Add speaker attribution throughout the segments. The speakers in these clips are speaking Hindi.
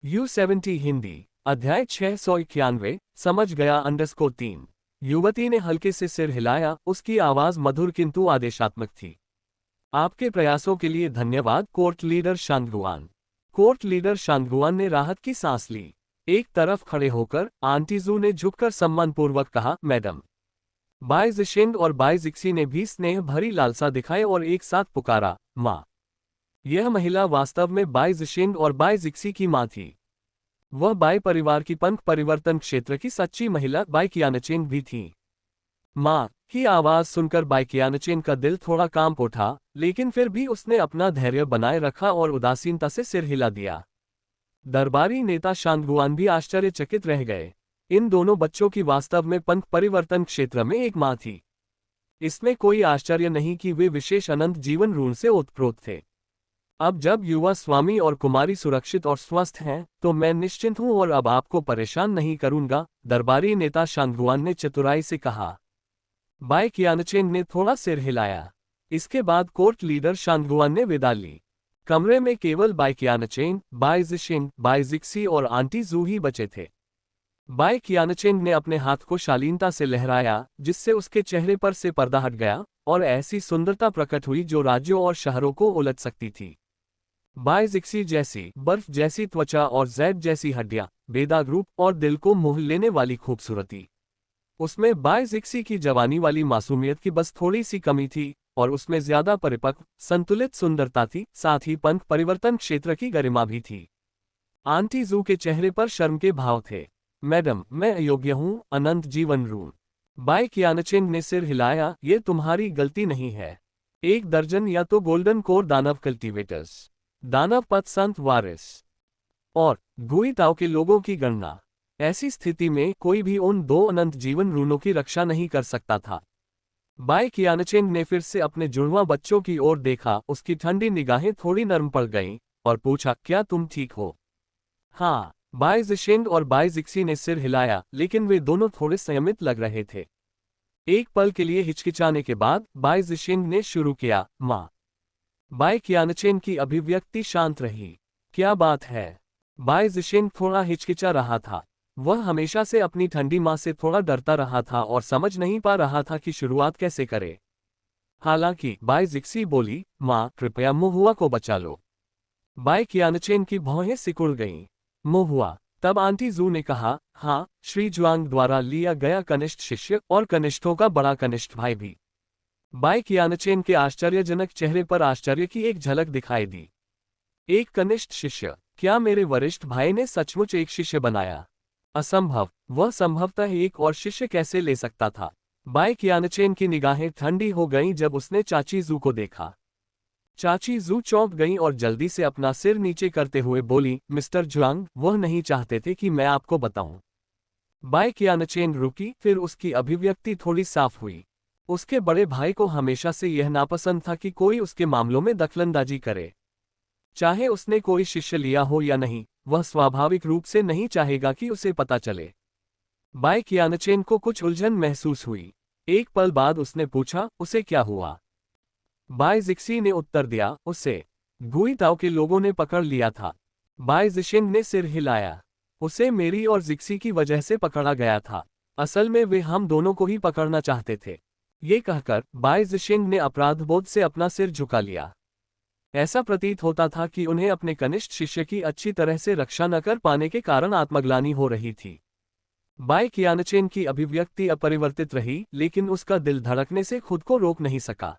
Speaker 1: U70 हिंदी अध्याय 691 समझ गया _3। युवती ने हल्के से सिर हिलाया, उसकी आवाज मधुर किंतु आदेशात्मक थी। आपके प्रयासों के लिए धन्यवाद कोर्ट लीडर शांगुआन। कोर्ट लीडर शांगुआन ने राहत की सांस ली। एक तरफ खड़े होकर आंटी जू ने झुककर सम्मानपूर्वक कहा, मैडम। बाय जिशिंग और बाय जिक्सी ने भी स्नेह भरी लालसा दिखाए और एक साथ पुकारा, माँ। यह महिला वास्तव में बाय जिशिंग और बाय जिक्सी की माँ थी। वह बाय परिवार की पंख परिवर्तन क्षेत्र की सच्ची महिला बाय कियानचेन भी थी। माँ की आवाज सुनकर बाय कियानचेन का दिल थोड़ा कांप उठा, लेकिन फिर भी उसने अपना धैर्य बनाए रखा और उदासीनता से सिर हिला दिया। दरबारी नेता शांगुआन भी आश्चर्यचकित रह गए। इन दोनों बच्चों की वास्तव में पंख परिवर्तन क्षेत्र में एक माँ थी। इसमें कोई आश्चर्य नहीं कि वे विशेष अनंत जीवन ऋण से ओतप्रोत थे। अब जब युवा स्वामी और कुमारी सुरक्षित और स्वस्थ हैं, तो मैं निश्चिंत हूं और अब आपको परेशान नहीं करूंगा, दरबारी नेता शांगुआन ने चतुराई से कहा। बाय कियानचेन ने थोड़ा सिर हिलाया। इसके बाद कोर्ट लीडर शांगुआन ने विदा ली। कमरे में केवल बाय कियानचेन, बाय जिशिंग, बाय जिक्सी और आंटी जू ही बचे थे। बाय कियानचेन ने अपने हाथ को शालीनता से लहराया, जिससे उसके चेहरे पर से पर्दा हट गया और ऐसी सुंदरता प्रकट हुई जो राज्यों और शहरों को उलट सकती थी। बाय जिक्सी जैसी बर्फ जैसी त्वचा और जैद जैसी हड्डियां, बेदाग रूप और दिल को मोह लेने वाली खूबसूरती। उसमें बाय जिक्सी की जवानी वाली मासूमियत की बस थोड़ी सी कमी थी, और उसमें ज्यादा परिपक्व संतुलित सुंदरता थी, साथ ही पंख परिवर्तन क्षेत्र की गरिमा भी थी। आंटी जू के चेहरे पर शर्म के भाव थे। मैडम, मैं अयोग्य हूँ, अनंत जीवन ऋण। बाय कियानचेन ने सिर हिलाया, ये तुम्हारी गलती नहीं है। 1 दर्जन या तो गोल्डन कोर दानव कल्टीवेटर्स, दानव पथ संत वारिस और गुइताओ के लोगों की गणना। ऐसी स्थिति में कोई भी उन 2 अनंत जीवन ऋणों की रक्षा नहीं कर सकता था। बाय कियानचेन ने फिर से अपने जुड़वां बच्चों की ओर देखा, उसकी ठंडी निगाहें थोड़ी नर्म पड़ गईं, और पूछा, क्या तुम ठीक हो? हाँ। बाय जिशिंग और बाय जिक्सी ने सिर हिलाया, लेकिन वे दोनों थोड़े संयमित लग रहे थे। एक पल के लिए हिचकिचाने के बाद बाय जिशिंग ने शुरू किया, माँ। बाय कियानचेन की अभिव्यक्ति शांत रही। क्या बात है? बाय जिशिंग थोड़ा हिचकिचा रहा था। वह हमेशा से अपनी ठंडी माँ से थोड़ा डरता रहा था और समझ नहीं पा रहा था कि शुरुआत कैसे करे। हालांकि बाय जिक्सी बोली, माँ, कृपया मुहुआ को बचा लो। बाय कियानचेन की भौहें सिकुड़ गईं। मुहुआ। तब आंटी जू ने कहा, हाँ, श्री जुआंग द्वारा लिया गया कनिष्ठ शिष्य और कनिष्ठों का बड़ा कनिष्ठ भाई भी। बाय कियानचेन के आश्चर्यजनक चेहरे पर आश्चर्य की एक झलक दिखाई दी। एक कनिष्ठ शिष्य? क्या मेरे वरिष्ठ भाई ने सचमुच एक शिष्य बनाया? असंभव। वह संभवतः एक और शिष्य कैसे ले सकता था? बाय कियानचेन की निगाहें ठंडी हो गईं जब उसने चाची जू को देखा। चाची जू चौंक गईं और जल्दी से अपना सिर नीचे करते हुए बोली, मिस्टर जुआंग, वह नहीं चाहते थे कि मैं आपको बताऊं। बाय कियानचेन रुकी, फिर उसकी अभिव्यक्ति थोड़ी साफ हुई। उसके बड़े भाई को हमेशा से यह नापसंद था कि कोई उसके मामलों में दखलंदाजी करे। चाहे उसने कोई शिष्य लिया हो या नहीं, वह स्वाभाविक रूप से नहीं चाहेगा कि उसे पता चले। बाय कियानचेन को कुछ उलझन महसूस हुई। एक पल बाद उसने पूछा, उसे क्या हुआ? बाय जिक्सी ने उत्तर दिया, उसे गुइताओ के लोगों ने पकड़ लिया था। बाय जिशिंग ने सिर हिलाया। उसे मेरी और जिक्सी की वजह से पकड़ा गया था। असल में वे हम दोनों को ही पकड़ना चाहते थे। ये कहकर बाय जिशिंग ने अपराधबोध से अपना सिर झुका लिया। ऐसा प्रतीत होता था कि उन्हें अपने कनिष्ठ शिष्य की अच्छी तरह से रक्षा न कर पाने के कारण आत्मग्लानि हो रही थी। बाय कियानचेन की अभिव्यक्ति अपरिवर्तित रही, लेकिन उसका दिल धड़कने से खुद को रोक नहीं सका।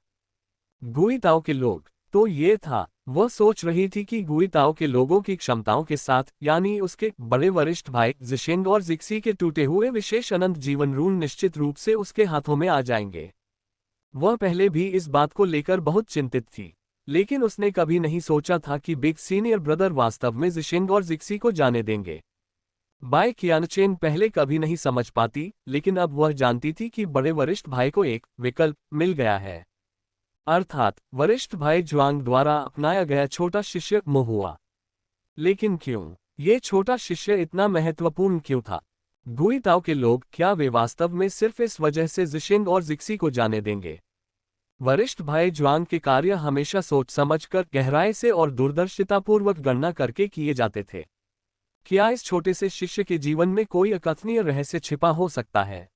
Speaker 1: गुइताओ के लोग, तो ये था। वह सोच रही थी कि गुइताओ के लोगों की क्षमताओं के साथ, यानी उसके बड़े वरिष्ठ भाई जिशिंग और जिक्सी के टूटे हुए विशेष अनंत जीवन ऋण निश्चित रूप से उसके हाथों में आ जाएंगे। वह पहले भी इस बात को लेकर बहुत चिंतित थी, लेकिन उसने कभी नहीं सोचा था कि बिग सीनियर ब्रदर वास्तव में जिशिंग और जिक्सी को जाने देंगे। बाय कियानचेन पहले कभी नहीं समझ पाती, लेकिन अब वह जानती थी कि बड़े वरिष्ठ भाई को एक विकल्प मिल गया है, अर्थात वरिष्ठ भाई जुआंग द्वारा अपनाया गया छोटा शिष्य मुहुआ। लेकिन क्यों? ये छोटा शिष्य इतना महत्वपूर्ण क्यों था? गुइताओ के लोग, क्या वे वास्तव में सिर्फ इस वजह से जिशिंग और जिक्सी को जाने देंगे? वरिष्ठ भाई जुआंग के कार्य हमेशा सोच समझकर, गहराई से और दूरदर्शितापूर्वक गणना करके किए जाते थे। क्या इस छोटे से शिष्य के जीवन में कोई अकथनीय रहस्य छिपा हो सकता है?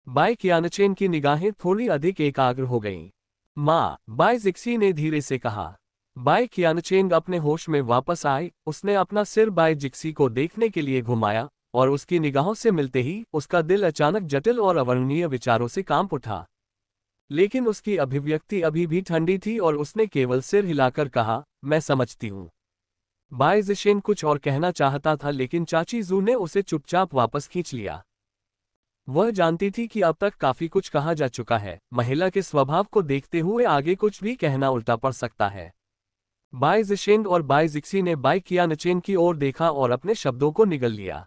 Speaker 1: बाई कियानचेन की निगाहें थोड़ी अधिक एकाग्र हो गईं। माँ, बाई जिक्सी ने धीरे से कहा। बाई कियानचेन अपने होश में वापस आए, उसने अपना सिर बाई जिक्सी को देखने के लिए घुमाया, और उसकी निगाहों से मिलते ही उसका दिल अचानक जटिल और अवर्णनीय विचारों से कांप उठा। लेकिन उसकी अभिव्यक्ति अभी भी ठंडी थी और उसने केवल सिर हिलाकर कहा, मैं समझती हूँ। बाई जिशेन कुछ और कहना चाहता था, लेकिन चाची जू ने उसे चुपचाप वापस खींच लिया। वह जानती थी कि अब तक काफी कुछ कहा जा चुका है, महिला के स्वभाव को देखते हुए आगे कुछ भी कहना उल्टा पड़ सकता है। बाई जिशेन और बाई जिक्सी ने बाई कियानचेन की ओर देखा और अपने शब्दों को निगल लिया।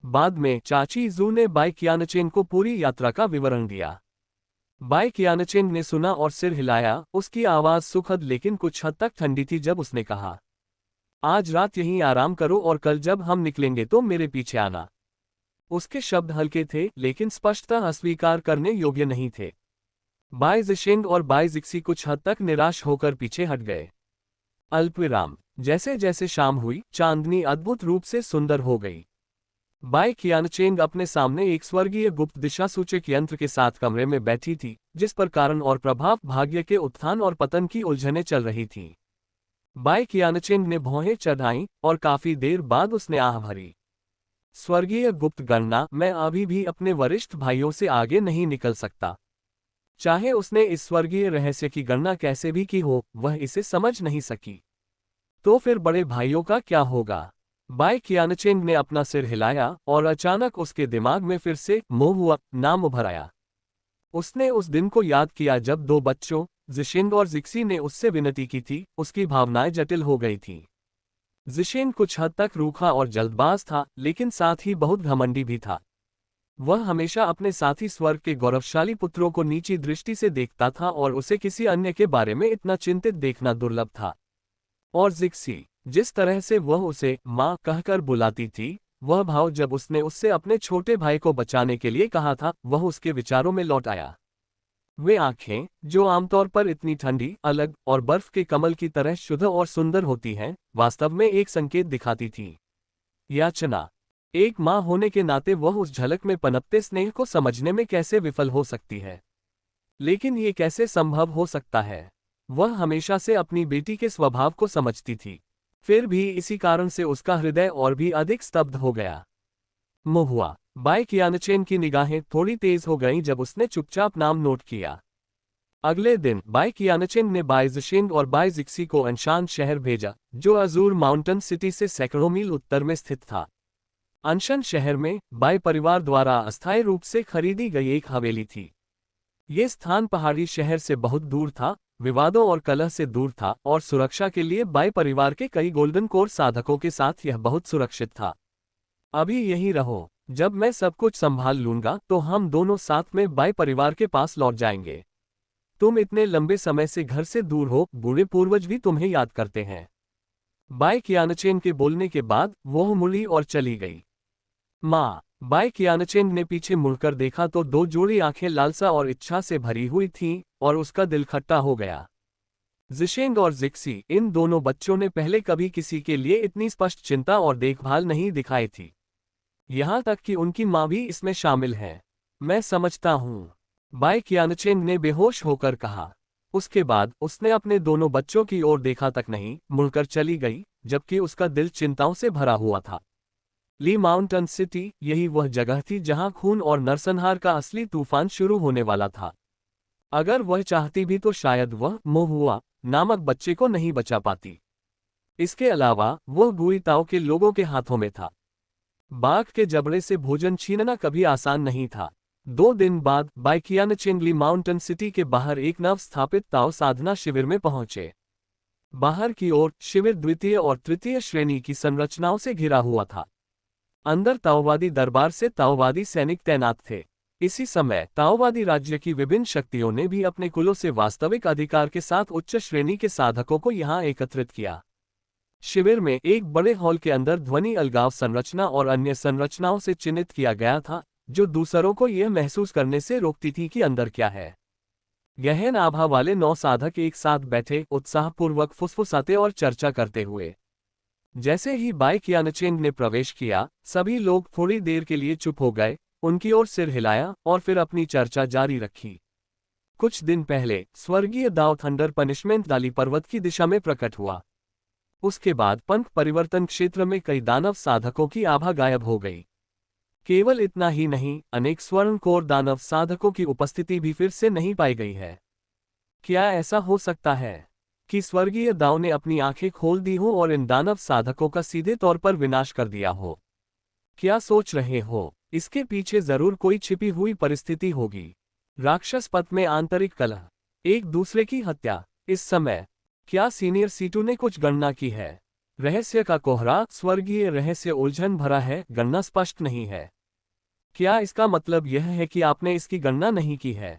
Speaker 1: बाद में चाची जू ने बाई कियानचेन को पूरी यात्रा का विवरण दिया। बाई कियानचेन ने सुना और सिर हिलाया। उसकी आवाज सुखद लेकिन कुछ हद तक ठंडी थी जब उसने कहा, आज रात यहीं आराम करो और कल जब हम निकलेंगे तो मेरे पीछे आना। उसके शब्द हल्के थे, लेकिन स्पष्टतः अस्वीकार करने योग्य नहीं थे। बाई जिशेन और बाई जिक्सी कुछ हद तक निराश होकर पीछे हट गए। अल्पविराम। जैसे जैसे शाम हुई, चांदनी अद्भुत रूप से सुंदर हो गई। बाई कियानचेन अपने सामने एक स्वर्गीय गुप्त दिशा सूचक यंत्र के साथ कमरे में बैठी थी, जिस पर कारण और प्रभाव, भाग्य के उत्थान और पतन की उलझनें चल रही थीं। बाई कियानचेन ने भौहें चढ़ाईं और काफी देर बाद उसने आह भरी। स्वर्गीय गुप्त गणना, मैं अभी भी अपने वरिष्ठ भाइयों से आगे नहीं निकल सकता। चाहे उसने इस स्वर्गीय रहस्य की गणना कैसे भी की हो, वह इसे समझ नहीं सकी। तो फिर बड़े भाइयों का क्या होगा? बाई कियानचेन ने अपना सिर हिलाया और अचानक उसके दिमाग में फिर से मोहुआ नाम उभर आया। उसने उस दिन को याद किया जब दो बच्चों, जिशेन और जिक्सी ने उससे विनती की थी। उसकी भावनाएं जटिल हो गई थीं। जिशेन कुछ हद तक रूखा और जल्दबाज था, लेकिन साथ ही बहुत घमंडी भी था। वह हमेशा अपने साथी स्वर्ग के गौरवशाली पुत्रों को नीची दृष्टि से देखता था और उसे किसी अन्य के बारे में इतना चिंतित देखना दुर्लभ था। और जिक्सी, जिस तरह से वह उसे माँ कहकर बुलाती थी, वह भाव जब उसने उससे अपने छोटे भाई को बचाने के लिए कहा था, वह उसके विचारों में लौट आया। वे आंखें, जो आमतौर पर इतनी ठंडी, अलग और बर्फ के कमल की तरह शुद्ध और सुंदर होती हैं, वास्तव में एक संकेत दिखाती थीं। याचना। एक माँ होने के नाते वह उस झलक में पनपते स्नेह को समझने में कैसे विफल हो सकती है। लेकिन ये कैसे संभव हो सकता है? वह हमेशा से अपनी बेटी के स्वभाव को समझती थी। फिर भी इसी कारण से उसका हृदय और भी अधिक स्तब्ध हो गया। मोहुआ। बाई कियानचेन की निगाहें थोड़ी तेज हो गईं जब उसने चुपचाप नाम नोट किया। अगले दिन बाई कियानचेन ने बाई जिशेन और बाई जिक्सी को अनशान शहर भेजा, जो अजूर माउंटेन सिटी से सैकड़ों मील उत्तर में स्थित था। अनशन शहर में बाई परिवार द्वारा अस्थायी रूप से खरीदी गई एक हवेली थी। ये स्थान पहाड़ी शहर से बहुत दूर था, विवादों और कलह से दूर था, और सुरक्षा के लिए बाई परिवार के कई गोल्डन कोर साधकों के साथ यह बहुत सुरक्षित था। अभी यहीं रहो, जब मैं सब कुछ संभाल लूंगा तो हम दोनों साथ में बाई परिवार के पास लौट जाएंगे। तुम इतने लंबे समय से घर से दूर हो, बूढ़े पूर्वज भी तुम्हें याद करते हैं। बाई कियानचेन के बोलने के बाद वह मुड़ी और चली गई। माँ। बाई कियानचेन ने पीछे मुड़कर देखा तो दो जोड़ी आंखें लालसा और इच्छा से भरी हुई थीं, और उसका दिल खट्टा हो गया। जिशेन और जिक्सी, इन दोनों बच्चों ने पहले कभी किसी के लिए इतनी स्पष्ट चिंता और देखभाल नहीं दिखाई थी। यहाँ तक कि उनकी माँ भी इसमें शामिल है। मैं समझता हूँ, बाई कियानचेन ने बेहोश होकर कहा। उसके बाद उसने अपने दोनों बच्चों की ओर देखा तक नहीं, मुड़कर चली गई, जबकि उसका दिल चिंताओं से भरा हुआ था। ली माउंटेन सिटी, यही वह जगह थी जहां खून और नरसंहार का असली तूफान शुरू होने वाला था। अगर वह चाहती भी तो शायद वह मोहुआ नामक बच्चे को नहीं बचा पाती। इसके अलावा वह गुई ताओ के लोगों के हाथों में था। बाघ के जबड़े से भोजन छीनना कभी आसान नहीं था। 2 दिन बाद बाई कियानचेन ली माउंटेन सिटी के बाहर एक नव स्थापित ताओ साधना शिविर में पहुंचे। बाहर की ओर शिविर द्वितीय और तृतीय श्रेणी की संरचनाओं से घिरा हुआ था। अंदर ताओवादी दरबार से ताओवादी सैनिक तैनात थे। इसी समय ताओवादी राज्य की विभिन्न शक्तियों ने भी अपने कुलों से वास्तविक अधिकार के साथ उच्च श्रेणी के साधकों को यहां एकत्रित किया। शिविर में एक बड़े हॉल के अंदर ध्वनि अलगाव संरचना और अन्य संरचनाओं से चिन्हित किया गया था, जो दूसरों को यह महसूस करने से रोकती थी कि अंदर क्या है। गहन आभा वाले 9 साधक एक साथ बैठे, उत्साहपूर्वक फुसफुसाते और चर्चा करते हुए। जैसे ही बाई कियानचेंग ने प्रवेश किया, सभी लोग थोड़ी देर के लिए चुप हो गए, उनकी ओर सिर हिलाया और फिर अपनी चर्चा जारी रखी। कुछ दिन पहले स्वर्गीय दाओ थंडर पनिशमेंट दाली पर्वत की दिशा में प्रकट हुआ। उसके बाद पंथ परिवर्तन क्षेत्र में कई दानव साधकों की आभा गायब हो गई। केवल इतना ही नहीं, अनेक स्वर्णकोर दानव साधकों की उपस्थिति भी फिर से नहीं पाई गई है। क्या ऐसा हो सकता है कि स्वर्गीय दाओ ने अपनी आंखें खोल दी हो और इन दानव साधकों का सीधे तौर पर विनाश कर दिया हो? क्या सोच रहे हो? इसके पीछे जरूर कोई छिपी हुई परिस्थिति होगी। राक्षस पथ में आंतरिक कलह, एक दूसरे की हत्या। इस समय क्या सीनियर सीटू ने कुछ गणना की है? रहस्य का कोहरा, स्वर्गीय रहस्य उलझन भरा है, गणना स्पष्ट नहीं है। क्या इसका मतलब यह है कि आपने इसकी गणना नहीं की है?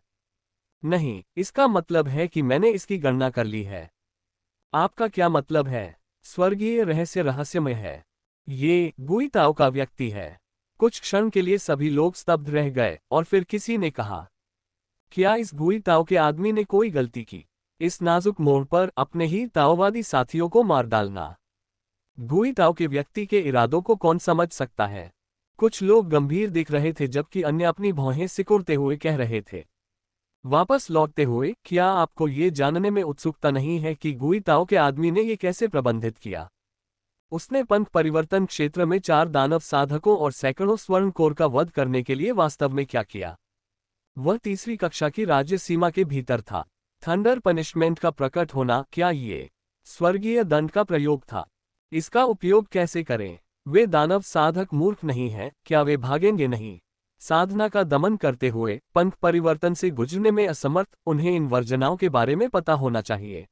Speaker 1: नहीं, इसका मतलब है कि मैंने इसकी गणना कर ली है। आपका क्या मतलब है? स्वर्गीय रहस्य रहस्यमय है। ये गुई ताओ का व्यक्ति है। कुछ क्षण के लिए सभी लोग स्तब्ध रह गए और फिर किसी ने कहा, क्या इस गुई ताओ के आदमी ने कोई गलती की? इस नाजुक मोड़ पर अपने ही ताओवादी साथियों को मार डालना। गुई ताओ के व्यक्ति के इरादों को कौन समझ सकता है? कुछ लोग गंभीर दिख रहे थे जबकि अन्य अपनी भौहें सिकुड़ते हुए कह रहे थे। वापस लौटते हुए, क्या आपको ये जानने में उत्सुकता नहीं है कि गुई ताओ के आदमी ने ये कैसे प्रबंधित किया? उसने पंथ परिवर्तन क्षेत्र में 4 दानव साधकों और सैकड़ों स्वर्ण कोर का वध करने के लिए वास्तव में क्या किया? वह तीसरी कक्षा की राज्य सीमा के भीतर था। थंडर पनिशमेंट का प्रकट होना, क्या ये स्वर्गीय दंड का प्रयोग था? इसका उपयोग कैसे करें? वे दानव साधक मूर्ख नहीं हैं, क्या वे भागेंगे नहीं? साधना का दमन करते हुए पंथ परिवर्तन से गुजरने में असमर्थ उन्हें इन वर्जनाओं के बारे में पता होना चाहिए।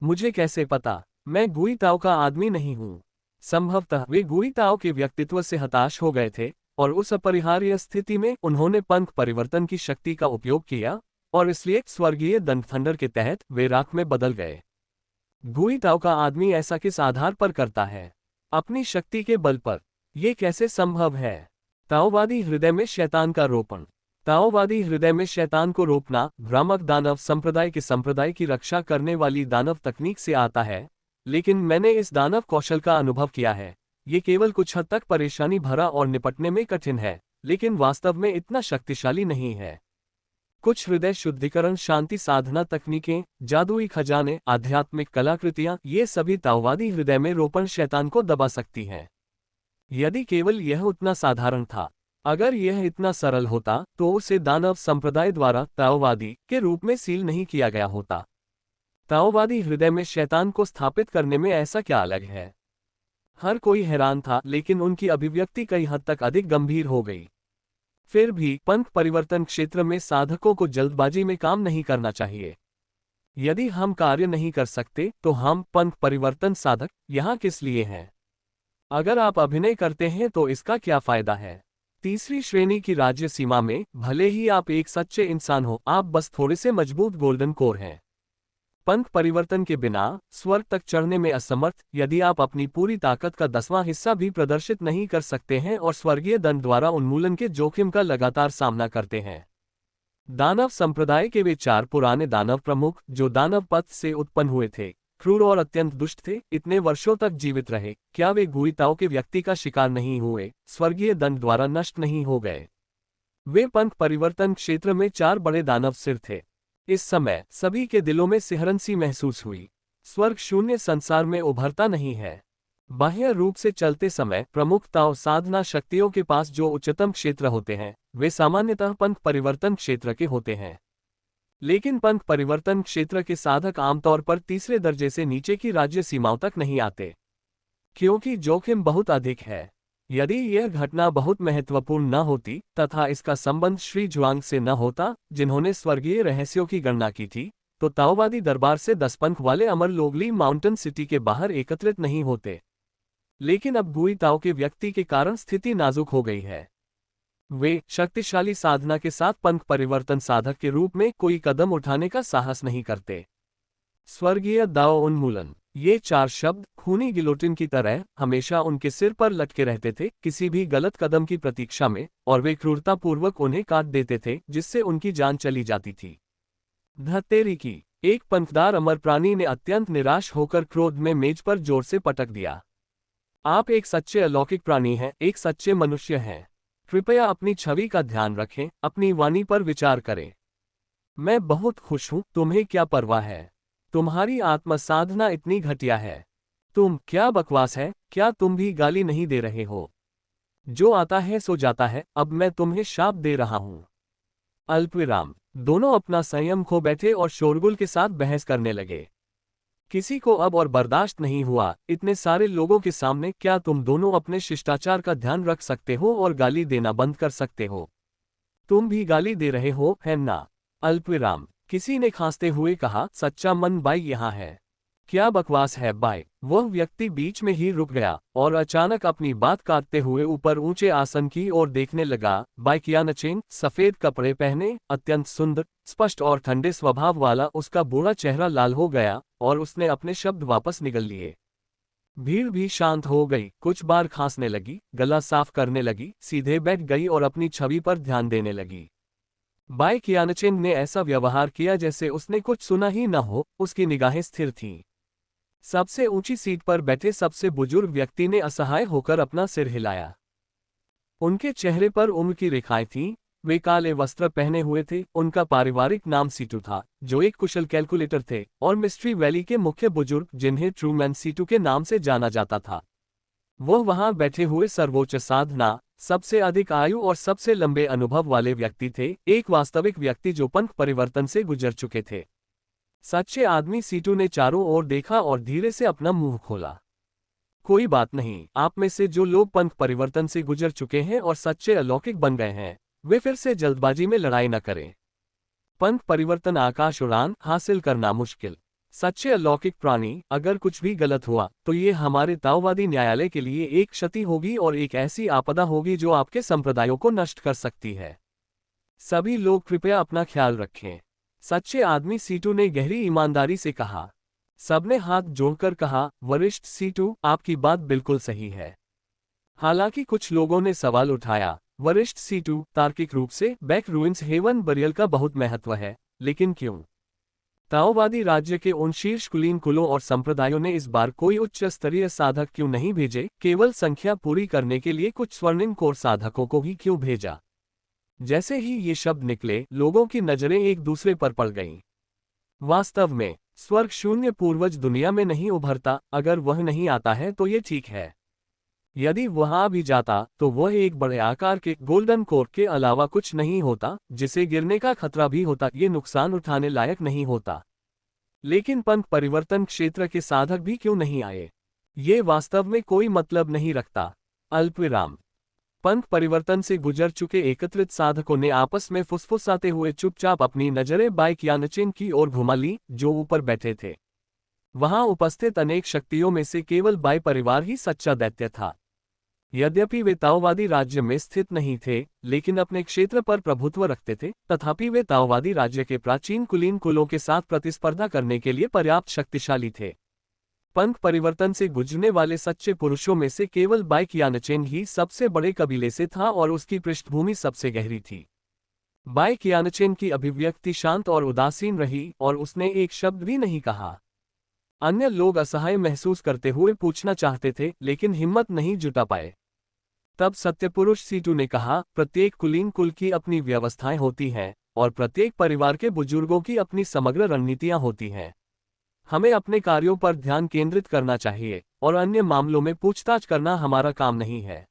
Speaker 1: मुझे कैसे पता? मैं गुई ताओ का आदमी नहीं हूं। संभवतः वे गुई ताओ के व्यक्तित्व से हताश हो गए थे और उस अपरिहार्य स्थिति में उन्होंने पंथ परिवर्तन की शक्ति का उपयोग किया और इसलिए स्वर्गीय दंड थंडर के तहत वे राख में बदल गए। गुई ताओ का आदमी ऐसा किस आधार पर करता है? अपनी शक्ति के बल पर। यह कैसे संभव है? ताओवादी हृदय में शैतान का रोपण। ताओवादी हृदय में शैतान को रोपना भ्रामक दानव संप्रदाय के संप्रदाय की रक्षा करने वाली दानव तकनीक से आता है, लेकिन मैंने इस दानव कौशल का अनुभव किया है। ये केवल कुछ हद तक परेशानी भरा और निपटने में कठिन है, लेकिन वास्तव में इतना शक्तिशाली नहीं है। कुछ हृदय शुद्धिकरण शांति साधना तकनीकें, जादुई खजाने, आध्यात्मिक कलाकृतियां, ये सभी ताओवादी हृदय में रोपण शैतान को दबा सकती हैं। यदि केवल यह उतना साधारण था, अगर यह इतना सरल होता, तो उसे दानव संप्रदाय द्वारा ताओवादी के रूप में सील नहीं किया गया होता। ताओवादी हृदय में शैतान को स्थापित करने में ऐसा क्या अलग है? हर कोई हैरान था, लेकिन उनकी अभिव्यक्ति कई हद तक अधिक गंभीर हो गई। फिर भी पंथ परिवर्तन क्षेत्र में साधकों को जल्दबाजी में काम नहीं करना चाहिए। यदि हम कार्य नहीं कर सकते, तो हम पंथ परिवर्तन साधक यहाँ किस लिए हैं? अगर आप अभिनय करते हैं तो इसका क्या फायदा है? तीसरी श्रेणी की राज्य सीमा में भले ही आप एक सच्चे इंसान हो, आप बस थोड़े से मजबूत गोल्डन कोर हैं। पंथ परिवर्तन के बिना स्वर्ग तक चढ़ने में असमर्थ, यदि आप अपनी पूरी ताकत का 10वां हिस्सा भी प्रदर्शित नहीं कर सकते हैं और स्वर्गीय दंड द्वारा उन्मूलन के जोखिम का लगातार सामना करते हैं। दानव संप्रदाय के वे 4 पुराने दानव प्रमुख, जो दानव पथ से उत्पन्न हुए थे, क्रूर और अत्यंत दुष्ट थे, इतने वर्षों तक जीवित रहे। क्या वे गुई ताओ के व्यक्ति का शिकार नहीं हुए, स्वर्गीय दंड द्वारा नष्ट नहीं हो गए? वे पंथ परिवर्तन क्षेत्र में 4 बड़े दानव सिर थे। इस समय सभी के दिलों में सिहरन सी महसूस हुई। स्वर्ग शून्य संसार में उभरता नहीं है। बाह्य रूप से चलते समय प्रमुख ताओ साधना शक्तियों के पास जो उच्चतम क्षेत्र होते हैं, वे सामान्यतः पंथ परिवर्तन क्षेत्र के होते हैं। लेकिन पंथ परिवर्तन क्षेत्र के साधक आमतौर पर तीसरे दर्जे से नीचे की राज्य सीमाओं तक नहीं आते, क्योंकि जोखिम बहुत अधिक है। यदि यह घटना बहुत महत्वपूर्ण न होती तथा इसका संबंध श्री जुआंग से न होता, जिन्होंने स्वर्गीय रहस्यों की गणना की थी, तो ताओवादी दरबार से 10 पंख वाले अमर लोगली माउंटेन सिटी के बाहर एकत्रित नहीं होते। लेकिन अब गुई ताओ के व्यक्ति के कारण स्थिति नाजुक हो गई है। वे शक्तिशाली साधना के साथ पंथ परिवर्तन साधक के रूप में कोई कदम उठाने का साहस नहीं करते। स्वर्गीय दाओ उन्मूलन, ये 4 शब्द खूनी गिलोटिन की तरह हमेशा उनके सिर पर लटके रहते थे, किसी भी गलत कदम की प्रतीक्षा में, और वे क्रूरतापूर्वक उन्हें काट देते थे, जिससे उनकी जान चली जाती थी। धत्तेरी की, एक पंखदार अमर प्राणी ने अत्यंत निराश होकर क्रोध में मेज पर जोर से पटक दिया। आप एक सच्चे अलौकिक प्राणी हैं, एक सच्चे मनुष्य हैं। कृपया अपनी छवि का ध्यान रखें, अपनी वाणी पर विचार करें। मैं बहुत खुश हूं, तुम्हें क्या परवाह है? तुम्हारी आत्मसाधना इतनी घटिया है। तुम क्या बकवास है, क्या तुम भी गाली नहीं दे रहे हो? जो आता है सो जाता है, अब मैं तुम्हें शाप दे रहा हूं। अल्पविराम। दोनों अपना संयम खो बैठे और शोरगुल के साथ बहस करने लगे। किसी को अब और बर्दाश्त नहीं हुआ, इतने सारे लोगों के सामने क्या तुम दोनों अपने शिष्टाचार का ध्यान रख सकते हो और गाली देना बंद कर सकते हो? तुम भी गाली दे रहे हो, है ना? अल्पविराम। किसी ने खांसते हुए कहा, सच्चा मन बाई यहाँ है। क्या बकवास है बाई? वह व्यक्ति बीच में ही रुक गया और अचानक अपनी बात काटते हुए ऊपर ऊंचे आसन की ओर देखने लगा। बाई कियानचेन, सफेद कपड़े पहने, अत्यंत सुंदर, स्पष्ट और ठंडे स्वभाव वाला उसका बूढ़ा चेहरा लाल हो गया और उसने अपने शब्द वापस निगल लिए। भीड़ भी शांत हो गई, कुछ बार खांसने लगी, गला साफ करने लगी, सीधे बैठ गई और अपनी छवि पर ध्यान देने लगी। बाई कियानचेन ने ऐसा व्यवहार किया जैसे उसने कुछ सुना ही न हो, उसकी निगाहें स्थिर थीं। सबसे ऊंची सीट पर बैठे सबसे बुजुर्ग व्यक्ति ने असहाय होकर अपना सिर हिलाया। उनके चेहरे पर उम्र की रेखाएं थीं, वे काले वस्त्र पहने हुए थे। उनका पारिवारिक नाम सीटू था, जो एक कुशल कैलकुलेटर थे और मिस्ट्री वैली के मुख्य बुजुर्ग, जिन्हें ट्रूमैन सीटू के नाम से जाना जाता था। वह वहां बैठे हुए सर्वोच्च साधना, सबसे अधिक आयु और सबसे लंबे अनुभव वाले व्यक्ति थे, एक वास्तविक व्यक्ति जो पंथ परिवर्तन से गुजर चुके थे। सच्चे आदमी सीटू ने चारों ओर देखा और धीरे से अपना मुंह खोला। कोई बात नहीं, आप में से जो लोग पंथ परिवर्तन से गुजर चुके हैं और सच्चे अलौकिक बन गए हैं, वे फिर से जल्दबाजी में लड़ाई न करें। पंथ परिवर्तन आकाश उड़ान हासिल करना मुश्किल। सच्चे अलौकिक प्राणी, अगर कुछ भी गलत हुआ तो ये हमारे ताओवादी न्यायालय के लिए एक क्षति होगी और एक ऐसी आपदा होगी जो आपके संप्रदायों को नष्ट कर सकती है। सभी लोग कृपया अपना ख्याल रखें। सच्चे आदमी सीटू ने गहरी ईमानदारी से कहा। सबने हाथ जोड़कर कहा, वरिष्ठ सीटू, आपकी बात बिल्कुल सही है। हालांकि कुछ लोगों ने सवाल उठाया, वरिष्ठ सीटू, तार्किक रूप से बैक रूइंस हेवन बरियल का बहुत महत्व है, लेकिन क्यों? ताओवादी राज्य के उन शीर्ष कुलीन कुलों और संप्रदायों ने इस बार कोई उच्च स्तरीय साधक क्यों नहीं भेजे? केवल संख्या पूरी करने के लिए कुछ स्वर्णिम कोर साधकों को ही क्यों भेजा? जैसे ही ये शब्द निकले, लोगों की नजरें एक दूसरे पर पड़ गईं। वास्तव में स्वर्ग शून्य पूर्वज दुनिया में नहीं उभरता। अगर वह नहीं आता है तो ये ठीक है। यदि वह आ भी जाता तो वह एक बड़े आकार के गोल्डन कोर के अलावा कुछ नहीं होता, जिसे गिरने का खतरा भी होता। ये नुकसान उठाने लायक नहीं होता। लेकिन पंथ परिवर्तन क्षेत्र के साधक भी क्यों नहीं आए? ये वास्तव में कोई मतलब नहीं रखता। अल्पविराम। पंथ परिवर्तन से गुजर चुके एकत्रित साधकों ने आपस में फुसफुसाते हुए चुपचाप अपनी नजरें बाई कियानचेन की ओर घुमा ली, जो ऊपर बैठे थे। वहां उपस्थित अनेक शक्तियों में से केवल बाई परिवार ही सच्चा दैत्य था। यद्यपि वे ताओवादी राज्य में स्थित नहीं थे, लेकिन अपने क्षेत्र पर प्रभुत्व रखते थे, तथापि वे ताओवादी राज्य के प्राचीन कुलीन कुलों के साथ प्रतिस्पर्धा करने के लिए पर्याप्त शक्तिशाली थे। पंथ परिवर्तन से गुजरने वाले सच्चे पुरुषों में से केवल बाई कियानचेन ही सबसे बड़े कबीले से था और उसकी पृष्ठभूमि सबसे गहरी थी। बाई कियानचेन की अभिव्यक्ति शांत और उदासीन रही और उसने एक शब्द भी नहीं कहा। अन्य लोग असहाय महसूस करते हुए पूछना चाहते थे, लेकिन हिम्मत नहीं जुटा पाए। तब सत्यपुरुष सीटू ने कहा, प्रत्येक कुलीन कुल की अपनी व्यवस्थाएं होती हैं और प्रत्येक परिवार के बुजुर्गों की अपनी समग्र रणनीतियां होती हैं। हमें अपने कार्यों पर ध्यान केंद्रित करना चाहिए और अन्य मामलों में पूछताछ करना हमारा काम नहीं है।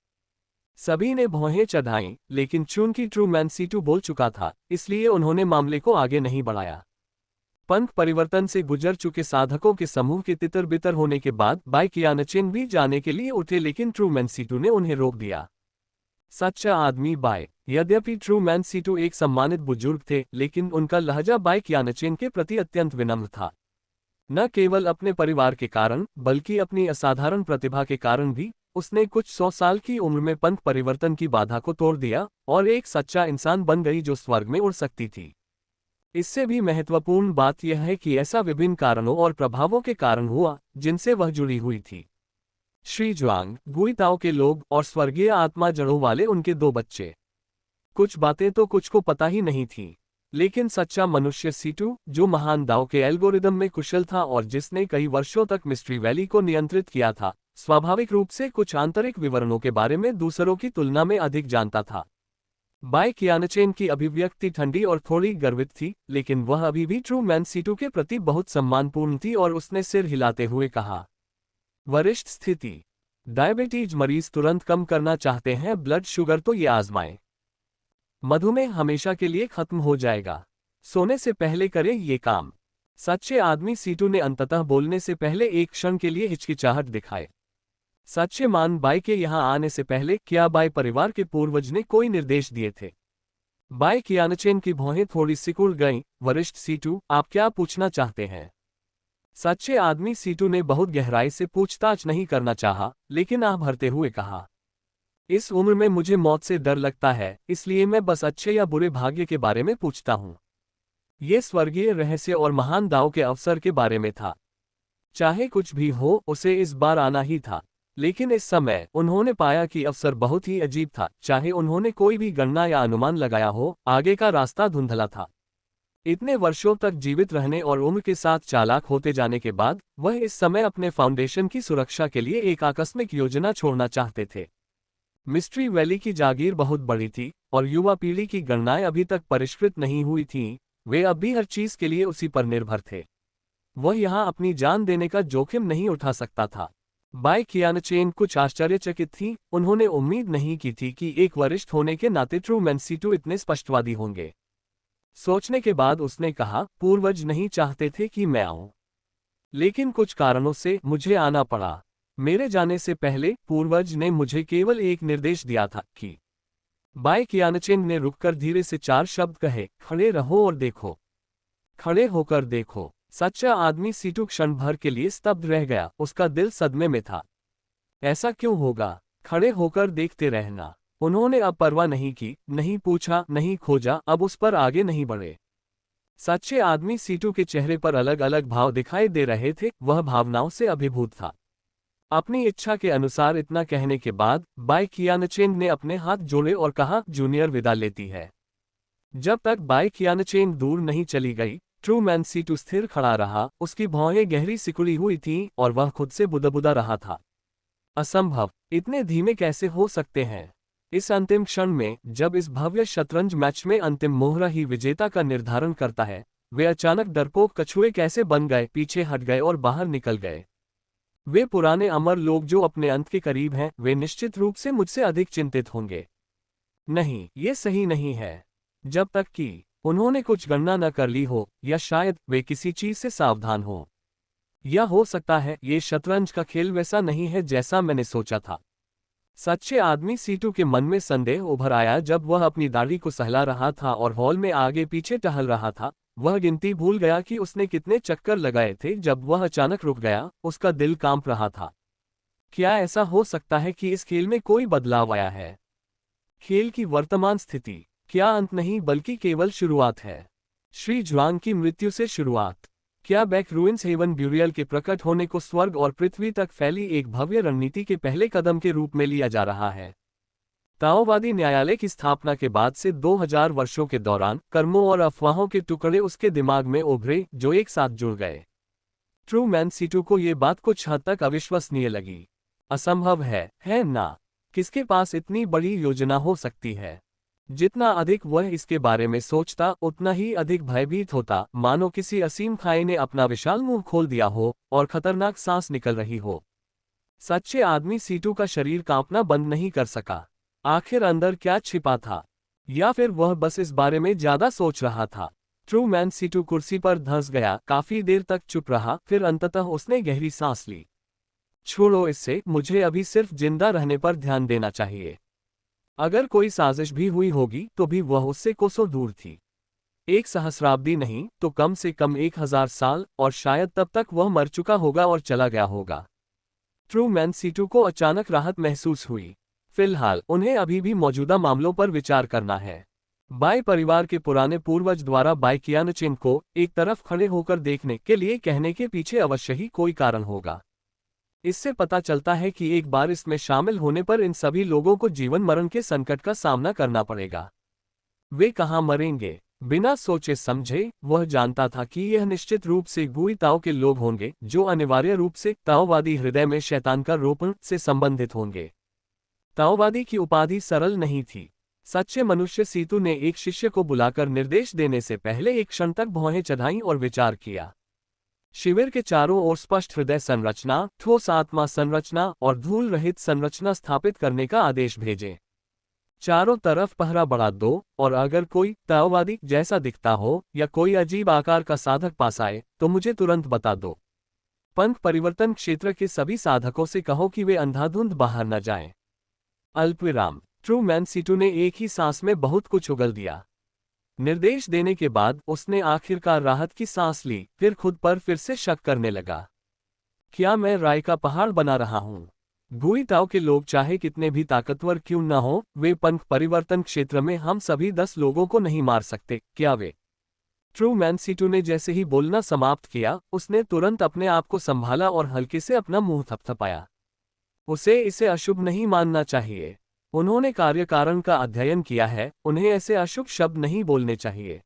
Speaker 1: सभी ने भौहें चढ़ाईं, लेकिन चूंकि ट्रूमैन सीटू बोल चुका था, इसलिए उन्होंने मामले को आगे नहीं बढ़ाया। पंथ परिवर्तन से गुजर चुके साधकों के समूह के तितर बितर होने के बाद बाई कियानचेन भी जाने के लिए उठे, लेकिन ट्रूमैन सीटू ने उन्हें रोक दिया। सच्चा आदमी बाई। यद्यपि ट्रूमैन सीटू एक सम्मानित बुजुर्ग थे, लेकिन उनका लहजा बाई कियानचेन के प्रति अत्यंत विनम्र था। न केवल अपने परिवार के कारण, बल्कि अपनी असाधारण प्रतिभा के कारण भी, उसने कुछ 100 साल की उम्र में पंथ परिवर्तन की बाधा को तोड़ दिया और एक सच्चा इंसान बन गई जो स्वर्ग में उड़ सकती थी। इससे भी महत्वपूर्ण बात यह है कि ऐसा विभिन्न कारणों और प्रभावों के कारण हुआ जिनसे वह जुड़ी हुई थी। श्री जुआंग, गुइताओ के लोग और स्वर्गीय आत्मा जड़ों वाले उनके 2 बच्चे। कुछ बातें तो कुछ को पता ही नहीं थी, लेकिन सच्चा मनुष्य सीटू, जो महान दाओ के एल्गोरिदम में कुशल था और जिसने कई वर्षों तक मिस्ट्री वैली को नियंत्रित किया था, स्वाभाविक रूप से कुछ आंतरिक विवरणों के बारे में दूसरों की तुलना में अधिक जानता था। बाई कियानचेन की अभिव्यक्ति ठंडी और थोड़ी गर्वित थी, लेकिन वह अभी भी ट्रूमैन सीटू के प्रति बहुत सम्मानपूर्ण थी और उसने सिर हिलाते हुए कहा, वरिष्ठ स्थिति, डायबिटीज मरीज तुरंत कम करना चाहते हैं ब्लड शुगर तो ये आजमाएं। मधुमेह हमेशा के लिए खत्म हो जाएगा। सोने से पहले करें ये काम। सच्चे आदमी सीटू ने अंततः बोलने से पहले एक क्षण के लिए हिचकिचाहट दिखाए। सच्चे मान बाई के यहाँ आने से पहले क्या बाई परिवार के पूर्वज ने कोई निर्देश दिए थे? बाई कियानचेन की भौहें थोड़ी सिकुड़ गईं। वरिष्ठ सीटू, आप क्या पूछना चाहते हैं? सच्चे आदमी सीटू ने बहुत गहराई से पूछताछ नहीं करना चाहा, लेकिन आह भरते हुए कहा, इस उम्र में मुझे मौत से डर लगता है, इसलिए मैं बस अच्छे या बुरे भाग्य के बारे में पूछता हूँ। ये स्वर्गीय रहस्य और महान दाव के अवसर के बारे में था। चाहे कुछ भी हो, उसे इस बार आना ही था। लेकिन इस समय उन्होंने पाया कि अवसर बहुत ही अजीब था। चाहे उन्होंने कोई भी गणना या अनुमान लगाया हो, आगे का रास्ता धुंधला था। इतने वर्षों तक जीवित रहने और उम्र के साथ चालाक होते जाने के बाद वह इस समय अपने फाउंडेशन की सुरक्षा के लिए एक आकस्मिक योजना छोड़ना चाहते थे। मिस्ट्री वैली की जागीर बहुत बड़ी थी और युवा पीढ़ी की गणनाएं अभी तक परिष्कृत नहीं हुई थीं। वे अब भी हर चीज के लिए उसी पर निर्भर थे। वह यहां अपनी जान देने का जोखिम नहीं उठा सकता था। बाई कियानचेन कुछ आश्चर्यचकित थी। उन्होंने उम्मीद नहीं की थी कि एक वरिष्ठ होने के नाते ट्रूमैन सीटू इतने स्पष्टवादी होंगे। सोचने के बाद उसने कहा, पूर्वज नहीं चाहते थे कि मैं आऊं, लेकिन कुछ कारणों से मुझे आना पड़ा। मेरे जाने से पहले पूर्वज ने मुझे केवल एक निर्देश दिया था कि। बाई कियानचेन ने रुककर धीरे से 4 शब्द कहे, खड़े रहो और देखो। खड़े होकर देखो। सच्चा आदमी सीटू क्षण भर के लिए स्तब्ध रह गया। उसका दिल सदमे में था। ऐसा क्यों होगा? खड़े होकर देखते रहना। उन्होंने अब परवाह नहीं की, नहीं पूछा, नहीं खोजा, अब उस पर आगे नहीं बढ़े। सच्चे आदमी सीटू के चेहरे पर अलग अलग भाव दिखाई दे रहे थे। वह भावनाओं से अभिभूत था। अपनी इच्छा के अनुसार इतना कहने के बाद बाई कियानचेन ने अपने हाथ जोड़े और कहा, जूनियर विदा लेती है। जब तक बाई कियानचेन दूर नहीं चली गई, ट्रूमैन सीटू स्थिर खड़ा रहा। उसकी भौहें गहरी सिकुड़ी हुई थीं और वह खुद से बुदबुदा रहा था। असंभव, इतने धीमे कैसे हो सकते हैं? इस अंतिम क्षण में, जब इस भव्य शतरंज मैच में अंतिम मोहरा ही विजेता का निर्धारण करता है, वे अचानक डरपोक कछुए कैसे बन गए, पीछे हट गए और बाहर निकल गए। वे पुराने अमर लोग जो अपने अंत के करीब हैं, वे निश्चित रूप से मुझसे अधिक चिंतित होंगे। नहीं, ये सही नहीं है। जब तक कि उन्होंने कुछ गणना न कर ली हो, या शायद वे किसी चीज से सावधान हो। या हो सकता है ये शतरंज का खेल वैसा नहीं है जैसा मैंने सोचा था। सच्चे आदमी सीटू के मन में संदेह उभर आया जब वह अपनी दाढ़ी को सहला रहा था और हॉल में आगे पीछे टहल रहा था। वह गिनती भूल गया कि उसने कितने चक्कर लगाए थे। जब वह अचानक रुक गया, उसका दिल कांप रहा था। क्या ऐसा हो सकता है कि इस खेल में कोई बदलाव आया है? खेल की वर्तमान स्थिति क्या अंत नहीं बल्कि केवल शुरुआत है? श्री जुआंग की मृत्यु से शुरुआत। क्या बैक रूइंस हेवन ब्यूरियल के प्रकट होने को स्वर्ग और पृथ्वी तक फैली एक भव्य रणनीति के पहले कदम के रूप में लिया जा रहा है? ताओवादी न्यायालय की स्थापना के बाद से 2000 वर्षों के दौरान कर्मों और अफवाहों के टुकड़े उसके दिमाग में उभरे, जो एक साथ जुड़ गए। ट्रूमैन सीटू को ये बात कुछ हद तक अविश्वसनीय लगी। असंभव है ना? किसके पास इतनी बड़ी योजना हो सकती है? जितना अधिक वह इसके बारे में सोचता, उतना ही अधिक भयभीत होता, मानो किसी असीम खाई ने अपना विशाल मुंह खोल दिया हो और खतरनाक सांस निकल रही हो। सच्चे आदमी सीटू का शरीर कांपना बंद नहीं कर सका। आखिर अंदर क्या छिपा था? या फिर वह बस इस बारे में ज्यादा सोच रहा था? ट्रूमैन सीटू कुर्सी पर धंस गया, काफी देर तक चुप रहा, फिर अंततः उसने गहरी सांस ली। छोड़ो इससे, मुझे अभी सिर्फ जिंदा रहने पर ध्यान देना चाहिए। अगर कोई साजिश भी हुई होगी तो भी वह उससे कोसों दूर थी। 1 सहस्राब्दी नहीं तो कम से कम 1000 साल, और शायद तब तक वह मर चुका होगा और चला गया होगा। ट्रूमैन सीटू को अचानक राहत महसूस हुई। फिलहाल उन्हें अभी भी मौजूदा मामलों पर विचार करना है। बाई परिवार के पुराने पूर्वज द्वारा बाई कियानचेन को एक तरफ खड़े होकर देखने के लिए कहने के पीछे अवश्य ही कोई कारण होगा। इससे पता चलता है कि एक बार इसमें शामिल होने पर इन सभी लोगों को जीवन मरण के संकट का सामना करना पड़ेगा। वे कहाँ मरेंगे? बिना सोचे समझे वह जानता था कि यह निश्चित रूप से गुई ताओ के लोग होंगे जो अनिवार्य रूप से ताओवादी हृदय में शैतान का रोपण से संबंधित होंगे। ताओवादी की उपाधि सरल नहीं थी। सच्चे मनुष्य सीतू ने एक शिष्य को बुलाकर निर्देश देने से पहले एक क्षण तक भौहें चढ़ाईं और विचार किया। शिविर के चारों ओर स्पष्ट हृदय संरचना, ठोस आत्मा संरचना और धूल रहित संरचना स्थापित करने का आदेश भेजें। चारों तरफ पहरा बढ़ा दो, और अगर कोई ताओवादी जैसा दिखता हो या कोई अजीब आकार का साधक पास आए तो मुझे तुरंत बता दो। पंथ परिवर्तन क्षेत्र के सभी साधकों से कहो कि वे अंधाधुंध बाहर न जाएं। अल्पविराम। ट्रू मैन सीटू ने एक ही सांस में बहुत कुछ उगल दिया। निर्देश देने के बाद उसने आखिरकार राहत की सांस ली, फिर खुद पर फिर से शक करने लगा। क्या मैं राय का पहाड़ बना रहा हूं? गुई ताओ के लोग चाहे कितने भी ताकतवर क्यों न हो, वे पंथ परिवर्तन क्षेत्र में हम सभी 10 लोगों को नहीं मार सकते, क्या वे? ट्रू मैन सीटू ने जैसे ही बोलना समाप्त किया, उसने तुरंत अपने आप को संभाला और हल्के से अपना मुंह थपथपाया। उसे इसे अशुभ नहीं मानना चाहिए। उन्होंने कार्यकारण का अध्ययन किया है, उन्हें ऐसे अशुभ शब्द नहीं बोलने चाहिए।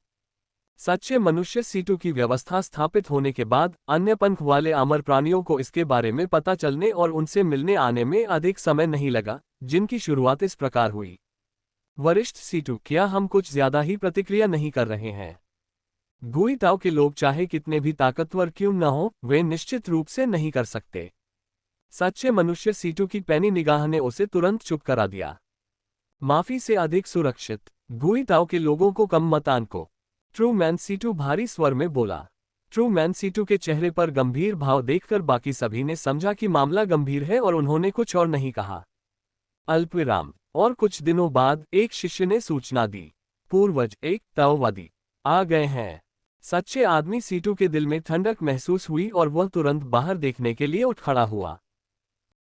Speaker 1: सच्चे मनुष्य सीटू की व्यवस्था स्थापित होने के बाद अन्य पंथ वाले अमर प्राणियों को इसके बारे में पता चलने और उनसे मिलने आने में अधिक समय नहीं लगा, जिनकी शुरुआत इस प्रकार हुई। वरिष्ठ सीटू, क्या हम कुछ ज्यादा ही प्रतिक्रिया नहीं कर रहे हैं? गुई ताओ के लोग चाहे कितने भी ताकतवर क्यों न हो, वे निश्चित रूप से नहीं कर सकते। सच्चे मनुष्य सीटू की पैनी निगाह ने उसे तुरंत चुप करा दिया। माफी से अधिक सुरक्षित, गुई ताओ के लोगों को कम मत आंको। ट्रू मैन सीटू भारी स्वर में बोला। ट्रू मैन सीटू के चेहरे पर गंभीर भाव देखकर बाकी सभी ने समझा कि मामला गंभीर है और उन्होंने कुछ और नहीं कहा। अल्पविराम। और कुछ दिनों बाद एक शिष्य ने सूचना दी, पूर्वज एक ताओवादी आ गए हैं। सच्चे आदमी सीटू के दिल में ठंडक महसूस हुई और वह तुरंत बाहर देखने के लिए उठ खड़ा हुआ।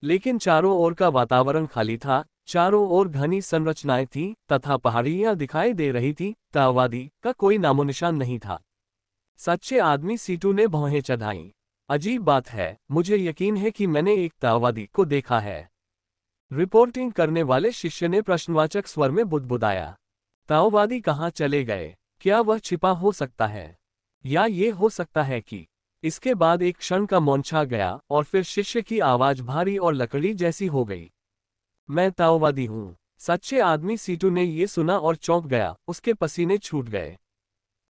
Speaker 1: लेकिन चारों ओर का वातावरण खाली था, चारों ओर घनी संरचनाएं थीं तथा पहाड़ियां दिखाई दे रही थीं, ताओवादी का कोई नामोनिशान नहीं था। सच्चे आदमी सीटू ने भौहें चढ़ाईं। अजीब बात है, मुझे यकीन है कि मैंने एक ताओवादी को देखा है। रिपोर्टिंग करने वाले शिष्य ने प्रश्नवाचक स्वर में बुदबुदाया। ताओवादी कहाँ चले गए? क्या वह छिपा हो सकता है? या ये हो सकता है कि... इसके बाद एक क्षण का मौन छा गया और फिर शिष्य की आवाज भारी और लकड़ी जैसी हो गई। मैं ताओवादी हूं। सच्चे आदमी सीटू ने ये सुना और चौंक गया, उसके पसीने छूट गए।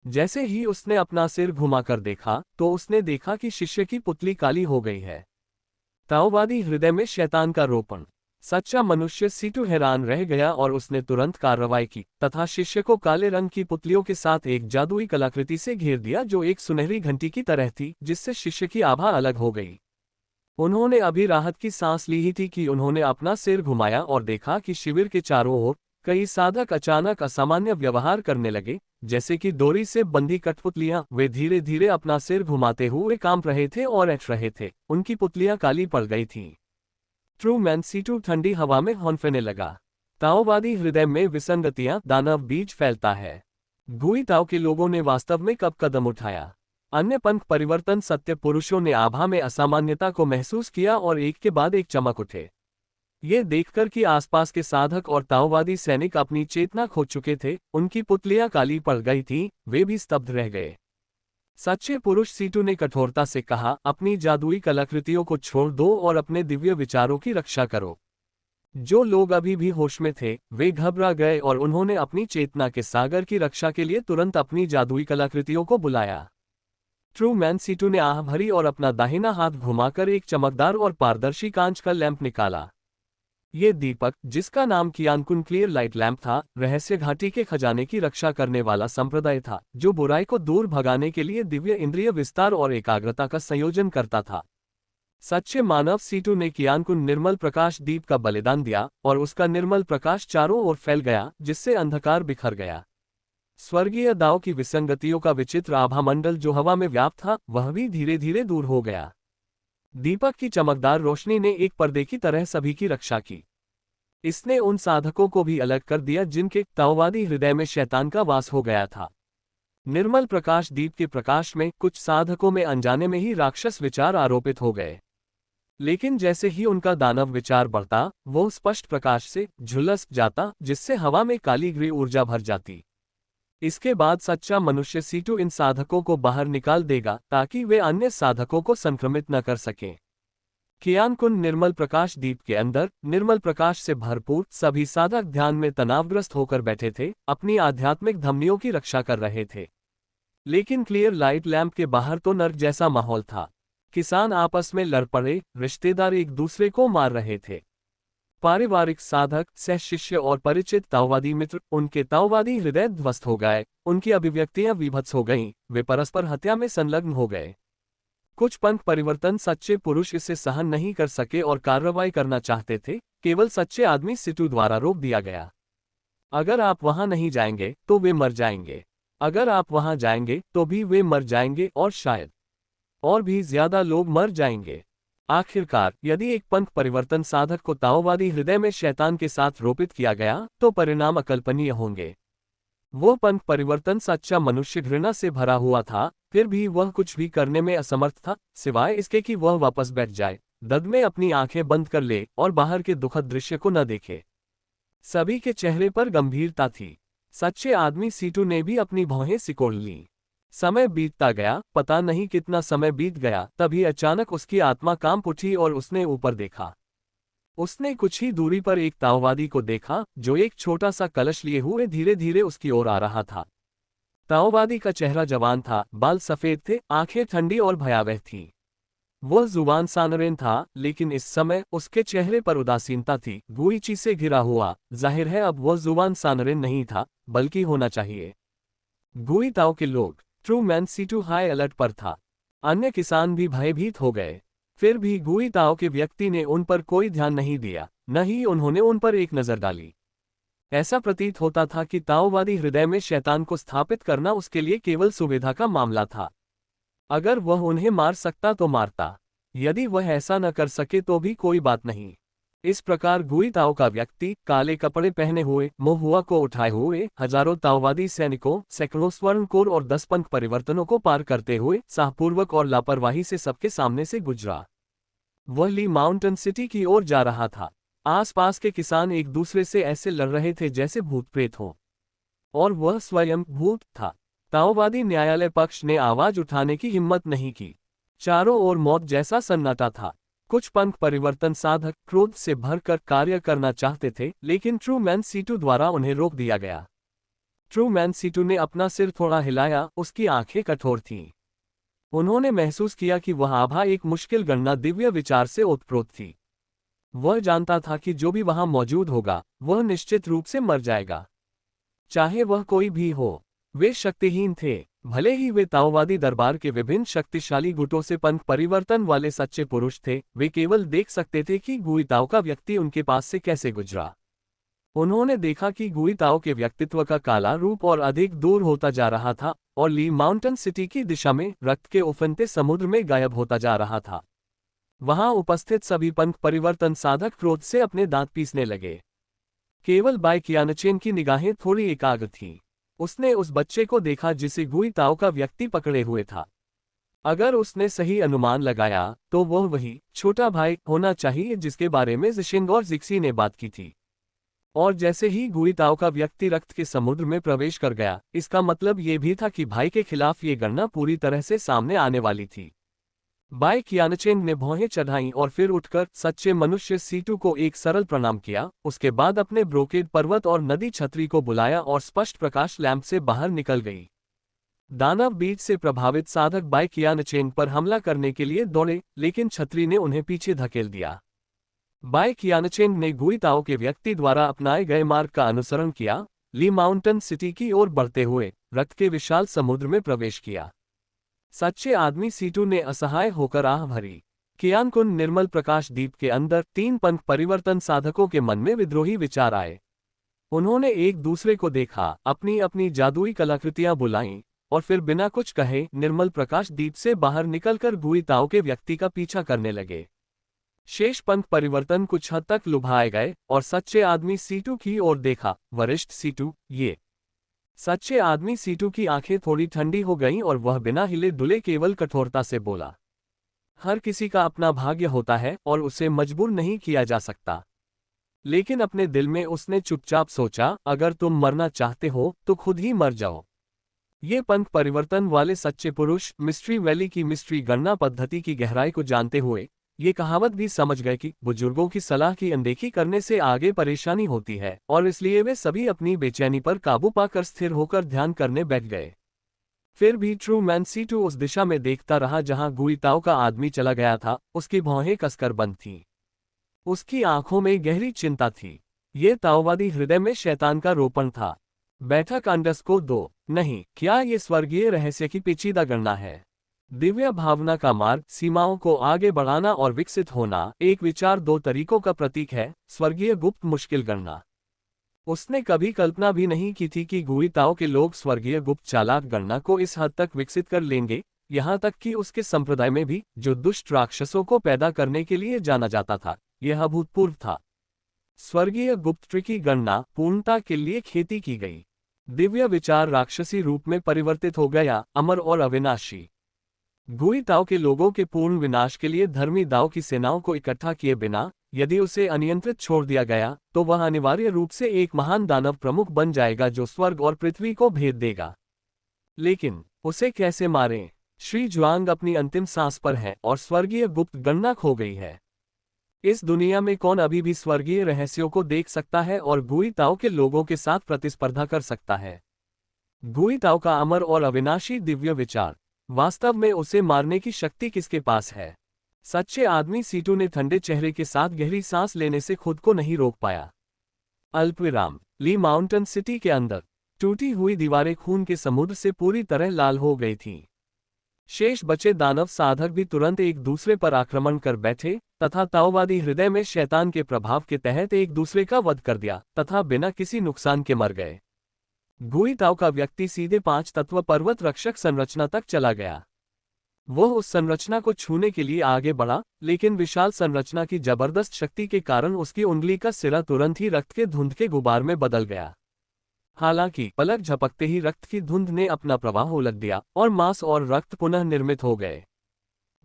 Speaker 1: जैसे ही उसने अपना सिर घुमाकर देखा तो उसने देखा कि शिष्य की पुतली काली हो गई है। ताओवादी हृदय में शैतान का रोपण। सच्चा मनुष्य सीटू हैरान रह गया और उसने तुरंत कार्रवाई की तथा शिष्य को काले रंग की पुतलियों के साथ एक जादुई कलाकृति से घेर दिया जो एक सुनहरी घंटी की तरह थी, जिससे शिष्य की आभा अलग हो गई। उन्होंने अभी राहत की सांस ली ही थी कि उन्होंने अपना सिर घुमाया और देखा कि शिविर के चारों ओर कई साधक अचानक असामान्य व्यवहार करने लगे, जैसे कि डोरी से बंधी कठपुतलियां। वे धीरे धीरे अपना सिर घुमाते हुए कांप रहे थे और ऐठ रहे थे, उनकी पुतलियां काली पड़ गई थीं। ट्रू मैन सीटू ठंडी हवा में हौंफने लगा। ताओवादी हृदय में विसंगतियां, दानव बीज फैलता है। गुई ताओ के लोगों ने वास्तव में कब कदम उठाया? अन्य पंथ परिवर्तन सत्य पुरुषों ने आभा में असामान्यता को महसूस किया और एक के बाद एक चमक उठे। ये देखकर कि आसपास के साधक और ताओवादी सैनिक अपनी चेतना खो चुके थे, उनकी पुतलियां काली पड़ गई थीं, वे भी स्तब्ध रह गए। सच्चे पुरुष सीटू ने कठोरता से कहा, अपनी जादुई कलाकृतियों को छोड़ दो और अपने दिव्य विचारों की रक्षा करो। जो लोग अभी भी होश में थे, वे घबरा गए और उन्होंने अपनी चेतना के सागर की रक्षा के लिए तुरंत अपनी जादुई कलाकृतियों को बुलाया। ट्रू मैन सीटू ने आह भरी और अपना दाहिना हाथ घुमाकर एक चमकदार और पारदर्शी कांच का लैंप निकाला। ये दीपक, जिसका नाम कियानकुन क्लियर लाइट लैंप था, रहस्य घाटी के खजाने की रक्षा करने वाला संप्रदाय था, जो बुराई को दूर भगाने के लिए दिव्य इंद्रिय विस्तार और एकाग्रता का संयोजन करता था। सच्चे मानव सीटू ने कियानकुन निर्मल प्रकाश दीप का बलिदान दिया और उसका निर्मल प्रकाश चारों ओर फैल गया, जिससे अंधकार बिखर गया। स्वर्गीय दाओ की विसंगतियों का विचित्र आभामंडल जो हवा में व्याप्त था, वह भी धीरे धीरे दूर हो गया। दीपक की चमकदार रोशनी ने एक पर्दे की तरह सभी की रक्षा की। इसने उन साधकों को भी अलग कर दिया जिनके ताओवादी हृदय में शैतान का वास हो गया था। निर्मल प्रकाश दीप के प्रकाश में कुछ साधकों में अनजाने में ही राक्षस विचार आरोपित हो गए। लेकिन जैसे ही उनका दानव विचार बढ़ता, वो स्पष्ट प्रकाश से झुलस जाता, जिससे हवा में काली ग्रे ऊर्जा भर जाती। इसके बाद सच्चा मनुष्य सीटू इन साधकों को बाहर निकाल देगा ताकि वे अन्य साधकों को संक्रमित न कर सकें। कियान कुंड निर्मल प्रकाश दीप के अंदर निर्मल प्रकाश से भरपूर सभी साधक ध्यान में तनावग्रस्त होकर बैठे थे, अपनी आध्यात्मिक धमनियों की रक्षा कर रहे थे। लेकिन क्लियर लाइट लैंप के बाहर तो नर्क जैसा माहौल था। किसान आपस में लड़ पड़े, रिश्तेदार एक दूसरे को मार रहे थे। पारिवारिक साधक, सह शिष्य और परिचित ताओवादी मित्र, उनके ताओवादी हृदय ध्वस्त हो गए, उनकी अभिव्यक्तियां विभत्स हो गईं, वे परस्पर हत्या में संलग्न हो गए। कुछ पंथ परिवर्तन सच्चे पुरुष इसे सहन नहीं कर सके और कार्रवाई करना चाहते थे, केवल सच्चे आदमी सिटू द्वारा रोक दिया गया। अगर आप वहां नहीं जाएंगे तो वे मर जाएंगे, अगर आप वहां जाएंगे तो भी वे मर जाएंगे और शायद और भी ज्यादा लोग मर जाएंगे। आखिरकार यदि एक पंथ परिवर्तन साधक को ताओवादी हृदय में शैतान के साथ रोपित किया गया तो परिणाम अकल्पनीय होंगे। वो पंथ परिवर्तन सच्चा मनुष्य घृणा से भरा हुआ था, फिर भी वह कुछ भी करने में असमर्थ था, सिवाय इसके कि वह वापस बैठ जाए, दर्द में अपनी आंखें बंद कर ले और बाहर के दुखद दृश्य को न देखे। सभी के चेहरे पर गंभीरता थी। सच्चे आदमी सीटू ने भी अपनी भौहें सिकोड़ लीं। समय बीतता गया, पता नहीं कितना समय बीत गया, तभी अचानक उसकी आत्मा कांप उठी और उसने ऊपर देखा। उसने कुछ ही दूरी पर एक ताओवादी को देखा जो एक छोटा सा कलश लिए हुए धीरे धीरे उसकी ओर आ रहा था। ताओवादी का चेहरा जवान था, बाल सफेद थे, आंखें ठंडी और भयावह थीं। वह जुबान सानरेन था, लेकिन इस समय उसके चेहरे पर उदासीनता थी, गुइची से घिरा हुआ। जाहिर है अब वह जुबान सानरेन नहीं था, बल्कि होना चाहिए। गुई ताओ के लोग, ट्रू मैन सीटू हाई अलर्ट पर था। अन्य किसान भी भयभीत हो गए। फिर भी गुई ताओ के व्यक्ति ने उन पर कोई ध्यान नहीं दिया, न ही उन्होंने उन पर एक नजर डाली। ऐसा प्रतीत होता था कि ताओवादी हृदय में शैतान को स्थापित करना उसके लिए केवल सुविधा का मामला था। अगर वह उन्हें मार सकता तो मारता, यदि वह ऐसा न कर सके तो भी कोई बात नहीं। इस प्रकार गुई ताओ का व्यक्ति, काले कपड़े पहने हुए, महुआ को उठाए हुए, हजारों ताओवादी सैनिकों, सैकड़ों स्वर्ण कोर और 10 पंथ परिवर्तनों को पार करते हुए साहपूर्वक और लापरवाही से सबके सामने से गुजरा। वह ली माउंटेन सिटी की ओर जा रहा था। आसपास के किसान एक दूसरे से ऐसे लड़ रहे थे जैसे भूत प्रेत हों, और वह स्वयं भूत था। ताओवादी न्यायालय पक्ष ने आवाज उठाने की हिम्मत नहीं की। चारों ओर मौत जैसा सन्नाटा था। कुछ पंथ परिवर्तन साधक क्रोध से भरकर कार्य करना चाहते थे, लेकिन ट्रू मैन सीटू द्वारा उन्हें रोक दिया गया। ट्रू मैन सीटू ने अपना सिर थोड़ा हिलाया, उसकी आंखें कठोर थीं। उन्होंने महसूस किया कि वह आभा एक मुश्किल गणना दिव्य विचार से ओतप्रोत थी। वह जानता था कि जो भी वहां मौजूद होगा वह निश्चित रूप से मर जाएगा, चाहे वह कोई भी हो। वे शक्तिहीन थे, भले ही वे ताओवादी दरबार के विभिन्न शक्तिशाली गुटों से पंथ परिवर्तन वाले सच्चे पुरुष थे। वे केवल देख सकते थे कि गुई ताओ का व्यक्ति उनके पास से कैसे गुजरा। उन्होंने देखा कि गुई ताओ के व्यक्तित्व का काला रूप और अधिक दूर होता जा रहा था और ली माउंटेन सिटी की दिशा में रक्त के उफनते समुद्र में गायब होता जा रहा था। वहां उपस्थित सभी पंथ परिवर्तन साधक क्रोध से अपने दांत पीसने लगे। केवल बाई कियानचेन की निगाहें थोड़ी एकाग्र थीं। उसने उस बच्चे को देखा जिसे गुई ताओ का व्यक्ति पकड़े हुए था। अगर उसने सही अनुमान लगाया तो वह वही छोटा भाई होना चाहिए जिसके बारे में जिशिंग और जिक्सी ने बात की थी। और जैसे ही गुई ताओ का व्यक्ति रक्त के समुद्र में प्रवेश कर गया, इसका मतलब ये भी था कि भाई के खिलाफ ये गणना पूरी तरह से सामने आने वाली थी। बाई कियानचेन ने भौहें चढ़ाईं और फिर उठकर सच्चे मनुष्य सीटू को एक सरल प्रणाम किया। उसके बाद अपने ब्रोकेड पर्वत और नदी छतरी को बुलाया और स्पष्ट प्रकाश लैंप से बाहर निकल गई। दानव बीज से प्रभावित साधक बाई कियानचेन पर हमला करने के लिए दौड़े, लेकिन छतरी ने उन्हें पीछे धकेल दिया। बाई कियानचेन ने गुई ताओ के व्यक्ति द्वारा अपनाए गए मार्ग का अनुसरण किया, ली माउंटेन सिटी की ओर बढ़ते हुए रक्त के विशाल समुद्र में प्रवेश किया। सच्चे आदमी सीटू ने असहाय होकर आह भरी। कियान कुंड निर्मल प्रकाश दीप के अंदर 3 पंथ परिवर्तन साधकों के मन में विद्रोही विचार आए। उन्होंने एक दूसरे को देखा, अपनी अपनी जादुई कलाकृतियां बुलाईं और फिर बिना कुछ कहे निर्मल प्रकाश दीप से बाहर निकलकर गुई ताओ के व्यक्ति का पीछा करने लगे। शेष पंथ परिवर्तन कुछ हद तक लुभाए गए और सच्चे आदमी सीटू की ओर देखा। वरिष्ठ सीटू, ये सच्चे आदमी सीटू की आंखें थोड़ी ठंडी हो गईं और वह बिना हिले डुले केवल कठोरता से बोला, हर किसी का अपना भाग्य होता है और उसे मजबूर नहीं किया जा सकता। लेकिन अपने दिल में उसने चुपचाप सोचा, अगर तुम मरना चाहते हो तो खुद ही मर जाओ। ये पंथ परिवर्तन वाले सच्चे पुरुष मिस्ट्री वैली की मिस्ट्री गणना पद्धति की गहराई को जानते हुए ये कहावत भी समझ गए कि बुजुर्गों की सलाह की अनदेखी करने से आगे परेशानी होती है, और इसलिए वे सभी अपनी बेचैनी पर काबू पाकर स्थिर होकर ध्यान करने बैठ गए। फिर भी ट्रू मैन सीटू उस दिशा में देखता रहा जहां गुइताओ का आदमी चला गया था। उसकी भौहें कसकर बंद थीं। उसकी आंखों में गहरी चिंता थी। ये ताओवादी हृदय में शैतान का रोपण था। बैठक _2 नहीं, क्या ये स्वर्गीय रहस्य की पेचीदा गणना है? दिव्य भावना का मार्ग, सीमाओं को आगे बढ़ाना और विकसित होना, एक विचार 2 तरीकों का प्रतीक है। स्वर्गीय गुप्त मुश्किल गणना। उसने कभी कल्पना भी नहीं की थी कि गुइताओ के लोग स्वर्गीय गुप्त चालाक गणना को इस हद तक विकसित कर लेंगे, यहाँ तक कि उसके संप्रदाय में भी, जो दुष्ट राक्षसों को पैदा करने के लिए जाना जाता था, यह अभूतपूर्व था। स्वर्गीय गुप्त ट्री की गणना पूर्णता के लिए खेती की गई। दिव्य विचार राक्षसी रूप में परिवर्तित हो गया, अमर और अविनाशी। गुइताओ के लोगों के पूर्ण विनाश के लिए धर्मी दाओ की सेनाओं को इकट्ठा किए बिना यदि उसे अनियंत्रित छोड़ दिया गया तो वह अनिवार्य रूप से एक महान दानव प्रमुख बन जाएगा जो स्वर्ग और पृथ्वी को भेद देगा। लेकिन उसे कैसे मारें? श्री जुआंग अपनी अंतिम सांस पर है और स्वर्गीय गुप्त गणना खो गई है। इस दुनिया में कौन अभी भी स्वर्गीय रहस्यों को देख सकता है और गुइताओ के लोगों के साथ प्रतिस्पर्धा कर सकता है? गुइताओ का अमर और अविनाशी दिव्य विचार, वास्तव में उसे मारने की शक्ति किसके पास है? सच्चे आदमी सीटू ने ठंडे चेहरे के साथ गहरी सांस लेने से खुद को नहीं रोक पाया। अल्पविराम। ली माउंटेन सिटी के अंदर टूटी हुई दीवारें खून के समुद्र से पूरी तरह लाल हो गई थीं। शेष बचे दानव साधक भी तुरंत एक दूसरे पर आक्रमण कर बैठे तथा ताओवादी हृदय में शैतान के प्रभाव के तहत एक दूसरे का वध कर दिया तथा बिना किसी नुकसान के मर गए। गुइताओ का व्यक्ति सीधे 5 तत्व पर्वत रक्षक संरचना तक चला गया। वह उस संरचना को छूने के लिए आगे बढ़ा, लेकिन विशाल संरचना की जबरदस्त शक्ति के कारण उसकी उंगली का सिरा तुरंत ही रक्त के धुंध के गुबार में बदल गया। हालांकि पलक झपकते ही रक्त की धुंध ने अपना प्रवाह उलट दिया और मांस और रक्त पुनः निर्मित हो गए।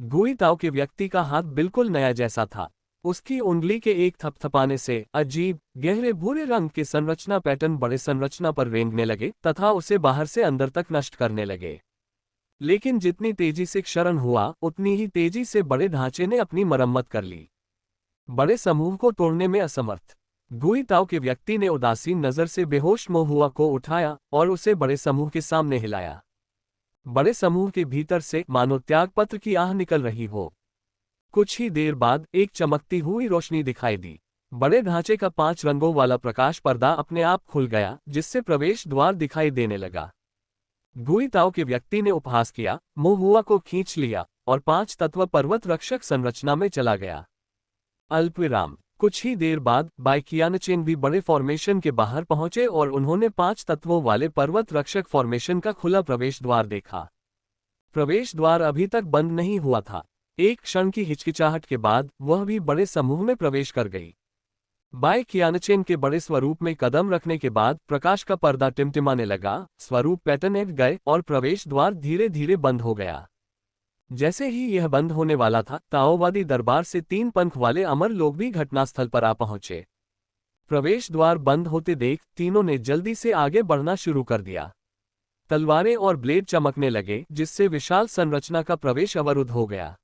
Speaker 1: गुइताओ के व्यक्ति का हाथ बिल्कुल नया जैसा था। उसकी उंगली के एक थपथपाने से अजीब गहरे भूरे रंग के संरचना पैटर्न बड़े संरचना पर रेंगने लगे तथा उसे बाहर से अंदर तक नष्ट करने लगे। लेकिन जितनी तेजी से क्षरण हुआ उतनी ही तेजी से बड़े ढांचे ने अपनी मरम्मत कर ली। बड़े समूह को तोड़ने में असमर्थ गुइताओ के व्यक्ति ने उदासीन नजर से बेहोश मोहुआ को उठाया और उसे बड़े समूह के सामने हिलाया। बड़े समूह के भीतर से मानो त्यागपत्र की आह निकल रही हो। कुछ ही देर बाद एक चमकती हुई रोशनी दिखाई दी। बड़े ढांचे का 5 रंगों वाला प्रकाश पर्दा अपने आप खुल गया, जिससे प्रवेश द्वार दिखाई देने लगा। गुइताओ के व्यक्ति ने उपहास किया, मोहुआ को खींच लिया और 5 तत्व पर्वत रक्षक संरचना में चला गया। अल्पविराम। कुछ ही देर बाद बाइकियानचेन भी बड़े फॉर्मेशन के बाहर पहुंचे और उन्होंने 5 तत्वों वाले पर्वत रक्षक फॉर्मेशन का खुला प्रवेश द्वार देखा। प्रवेश द्वार अभी तक बंद नहीं हुआ था। एक क्षण की हिचकिचाहट के बाद वह भी बड़े समूह में प्रवेश कर गई। बाइकियानचेन के बड़े स्वरूप में कदम रखने के बाद प्रकाश का पर्दा टिमटिमाने लगा, स्वरूप पैटर्न हट गए और प्रवेश द्वार धीरे धीरे बंद हो गया। जैसे ही यह बंद होने वाला था, ताओवादी दरबार से 3 पंख वाले अमर लोग भी घटनास्थल पर आ पहुंचे। प्रवेश द्वार बंद होते देख तीनों ने जल्दी से आगे बढ़ना शुरू कर दिया। तलवारें और ब्लेड चमकने लगे, जिससे विशाल संरचना का प्रवेश अवरुद्ध हो गया।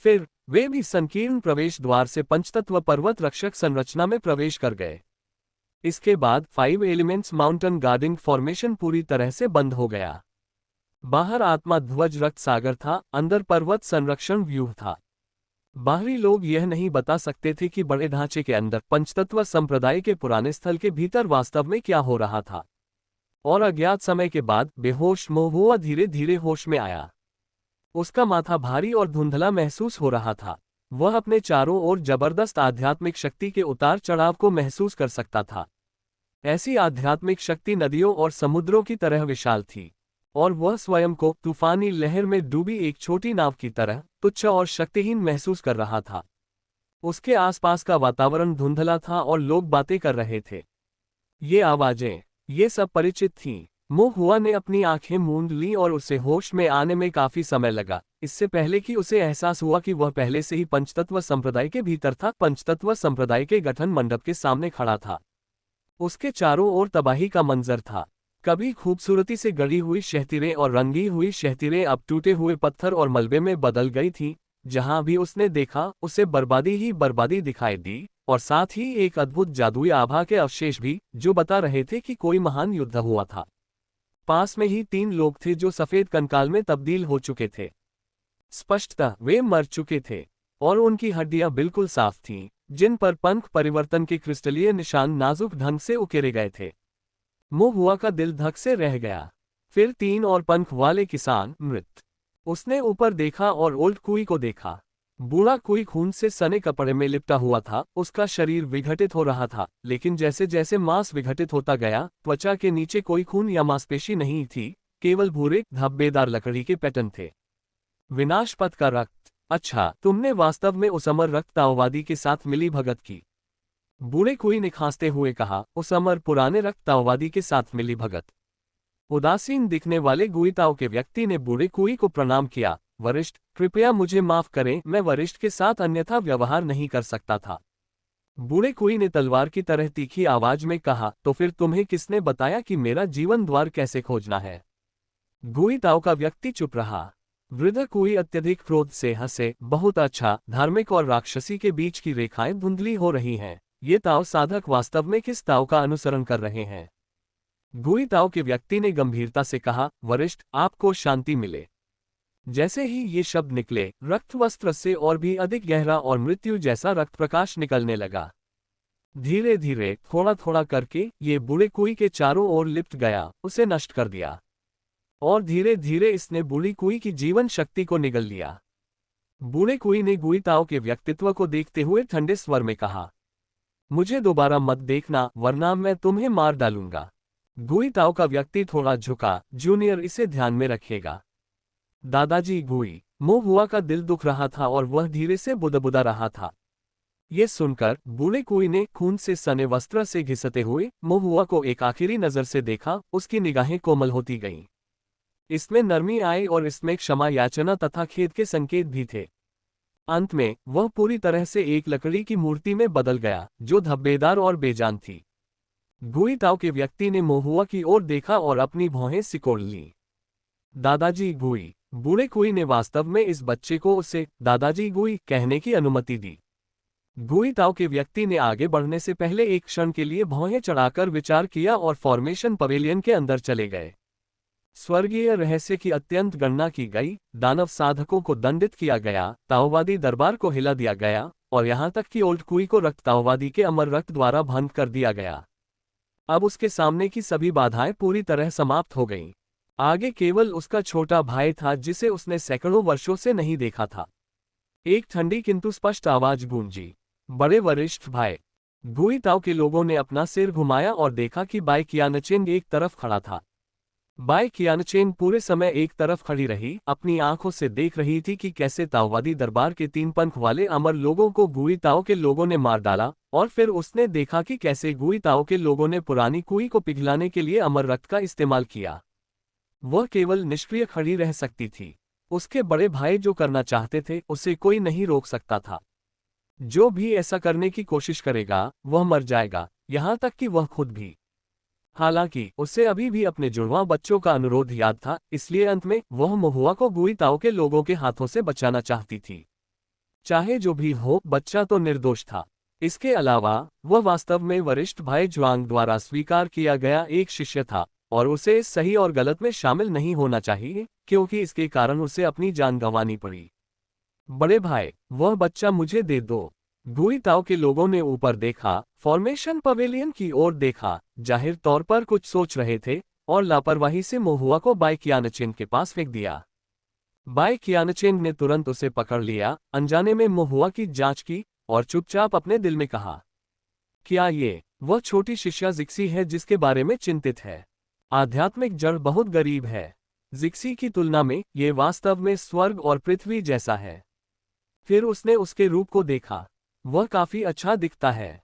Speaker 1: फिर वे भी संकीर्ण प्रवेश द्वार से पंचतत्व पर्वत रक्षक संरचना में प्रवेश कर गए। इसके बाद 5 एलिमेंट्स माउंटेन गार्डिंग फॉर्मेशन पूरी तरह से बंद हो गया। बाहर आत्मा ध्वज रक्त सागर था, अंदर पर्वत संरक्षण व्यूह था। बाहरी लोग यह नहीं बता सकते थे कि बड़े ढांचे के अंदर पंचतत्व संप्रदाय के पुराने स्थल के भीतर वास्तव में क्या हो रहा था। और अज्ञात समय के बाद बेहोश मोहुआ धीरे धीरे होश में आया। उसका माथा भारी और धुंधला महसूस हो रहा था। वह अपने चारों ओर जबरदस्त आध्यात्मिक शक्ति के उतार चढ़ाव को महसूस कर सकता था। ऐसी आध्यात्मिक शक्ति नदियों और समुद्रों की तरह विशाल थी, और वह स्वयं को तूफानी लहर में डूबी एक छोटी नाव की तरह तुच्छ और शक्तिहीन महसूस कर रहा था। उसके आसपास का वातावरण धुंधला था और लोग बातें कर रहे थे। ये आवाजें, ये सब परिचित थीं। मोहुआ ने अपनी आंखें मूंद ली और उसे होश में आने में काफी समय लगा, इससे पहले कि उसे एहसास हुआ कि वह पहले से ही पंचतत्व संप्रदाय के भीतर था। पंचतत्व संप्रदाय के गठन मंडप के सामने खड़ा था। उसके चारों ओर तबाही का मंजर था। कभी खूबसूरती से गढ़ी हुई शहतीरें और रंगी हुई शहतीरें अब टूटे हुए पत्थर और मलबे में बदल गई थीं। जहां भी उसने देखा उसे बर्बादी ही बर्बादी दिखाई दी, और साथ ही एक अद्भुत जादुई आभा के अवशेष भी, जो बता रहे थे कि कोई महान युद्ध हुआ था। पास में ही 3 लोग थे जो सफेद कंकाल में तब्दील हो चुके थे। स्पष्टतः वे मर चुके थे, और उनकी हड्डियां बिल्कुल साफ थीं, जिन पर पंख परिवर्तन के क्रिस्टलीय निशान नाजुक ढंग से उकेरे गए थे। मोहुआ का दिल धक से रह गया। फिर 3 और पंख वाले किसान मृत। उसने ऊपर देखा और ओल्ड कुई को देखा। बूढ़ा कुई खून से सने कपड़े में लिपटा हुआ था, उसका शरीर विघटित हो रहा था, लेकिन जैसे जैसे मांस विघटित होता गया, त्वचा के नीचे कोई खून या मांसपेशी नहीं थी, केवल भूरे धब्बेदार लकड़ी के पैटर्न थे। विनाश पथ का रक्त। अच्छा, तुमने वास्तव में उस अमर रक्त ताओवादी के साथ मिली भगत की। बूढ़े कुई ने खांसते हुए कहा, उस अमर पुराने रक्त ताओवादी के साथ मिली भगत। उदासीन दिखने वाले गुइताओ के व्यक्ति ने बूढ़े कुई को प्रणाम किया। वरिष्ठ, कृपया मुझे माफ करें, मैं वरिष्ठ के साथ अन्यथा व्यवहार नहीं कर सकता था। बूढ़े कुई ने तलवार की तरह तीखी आवाज में कहा, तो फिर तुम्हें किसने बताया कि मेरा जीवन द्वार कैसे खोजना है? गुइताओ का व्यक्ति चुप रहा। वृद्ध कुई अत्यधिक क्रोध से हंसे, बहुत अच्छा, धार्मिक और राक्षसी के बीच की रेखाएं धुंधली हो रही हैं। ये ताओ साधक वास्तव में किस ताओ का अनुसरण कर रहे हैं? गुइताओ के व्यक्ति ने गंभीरता से कहा, वरिष्ठ, आपको शांति मिले। जैसे ही ये शब्द निकले, रक्त वस्त्र से और भी अधिक गहरा और मृत्यु जैसा रक्त प्रकाश निकलने लगा। धीरे धीरे, थोड़ा थोड़ा करके, ये बूढ़े कुई के चारों ओर लिपट गया, उसे नष्ट कर दिया। और धीरे धीरे इसने बूढ़ी कुई की जीवन शक्ति को निगल लिया। बूढ़े कुई ने गुइताओ के व्यक्तित्व को देखते हुए ठंडे स्वर में कहा, मुझे दोबारा मत देखना, वरना मैं तुम्हें मार डालूंगा। गुइताओ का व्यक्ति थोड़ा झुका, जूनियर इसे ध्यान में रखेगा। दादाजी गुई। मोहुआ का दिल दुख रहा था और वह धीरे से बुदबुदा रहा था। ये सुनकर बूढ़े कुई ने खून से सने वस्त्र से घिसते हुए मोहुआ को एक आखिरी नजर से देखा। उसकी निगाहें कोमल होती गईं। इसमें नरमी आई और इसमें क्षमा याचना तथा खेद के संकेत भी थे। अंत में वह पूरी तरह से एक लकड़ी की मूर्ति में बदल गया, जो धब्बेदार और बेजान थी। गुइताओ के व्यक्ति ने मोहुआ की ओर देखा और अपनी भौहें सिकोड़ लीं। दादाजी गुई। बूढ़े कुई ने वास्तव में इस बच्चे को उसे दादाजी गुई कहने की अनुमति दी। गुइताओ के व्यक्ति ने आगे बढ़ने से पहले एक क्षण के लिए भौहें चढ़ाकर विचार किया और फॉर्मेशन पवेलियन के अंदर चले गए। स्वर्गीय रहस्य की अत्यंत गणना की गई, दानव साधकों को दंडित किया गया, ताओवादी दरबार को हिला दिया गया, और यहां तक कि ओल्ड कुई को रक्त ताओवादी के अमर रक्त द्वारा भंग कर दिया गया। अब उसके सामने की सभी बाधाएं पूरी तरह समाप्त हो गईं। आगे केवल उसका छोटा भाई था, जिसे उसने सैकड़ों वर्षों से नहीं देखा था। एक ठंडी किंतु स्पष्ट आवाज गूंजी, बड़े वरिष्ठ भाई। गुइताओ के लोगों ने अपना सिर घुमाया और देखा कि बाई कियानचेन एक तरफ खड़ा था। बाई कियानचेन पूरे समय एक तरफ खड़ी रही, अपनी आंखों से देख रही थी कि कैसे ताओवादी दरबार के 3 पंख वाले अमर लोगों को गुइताओ के लोगों ने मार डाला, और फिर उसने देखा कि कैसे गुइताओ के लोगों ने पुरानी कुई को पिघलाने के लिए अमर रक्त का इस्तेमाल किया। वह केवल निष्क्रिय खड़ी रह सकती थी। उसके बड़े भाई जो करना चाहते थे, उसे कोई नहीं रोक सकता था। जो भी ऐसा करने की कोशिश करेगा, वह मर जाएगा, यहां तक कि वह खुद भी। हालांकि उसे अभी भी अपने जुड़वां बच्चों का अनुरोध याद था, इसलिए अंत में वह मोहुआ को गुइताओ के लोगों के हाथों से बचाना चाहती थी। चाहे जो भी हो, बच्चा तो निर्दोष था। इसके अलावा वह वास्तव में वरिष्ठ भाई जुआंग द्वारा स्वीकार किया गया एक शिष्य था, और उसे इस सही और गलत में शामिल नहीं होना चाहिए, क्योंकि इसके कारण उसे अपनी जान गंवानी पड़ी। बड़े भाई, वह बच्चा मुझे दे दो। गुइताओ के लोगों ने ऊपर देखा, फॉर्मेशन पवेलियन की ओर देखा, जाहिर तौर पर कुछ सोच रहे थे, और लापरवाही से मोहुआ को बाई कियानचेन के पास फेंक दिया। बाई कियानचेन ने तुरंत उसे पकड़ लिया, अनजाने में मोहुआ की जांच की, और चुपचाप अपने दिल में कहा, क्या ये वह छोटी शिष्या जिक्सी है जिसके बारे में चिंतित है? आध्यात्मिक जड़ बहुत गरीब है। जिक्सी की तुलना में ये वास्तव में स्वर्ग और पृथ्वी जैसा है। फिर उसने उसके रूप को देखा। वह काफी अच्छा दिखता है।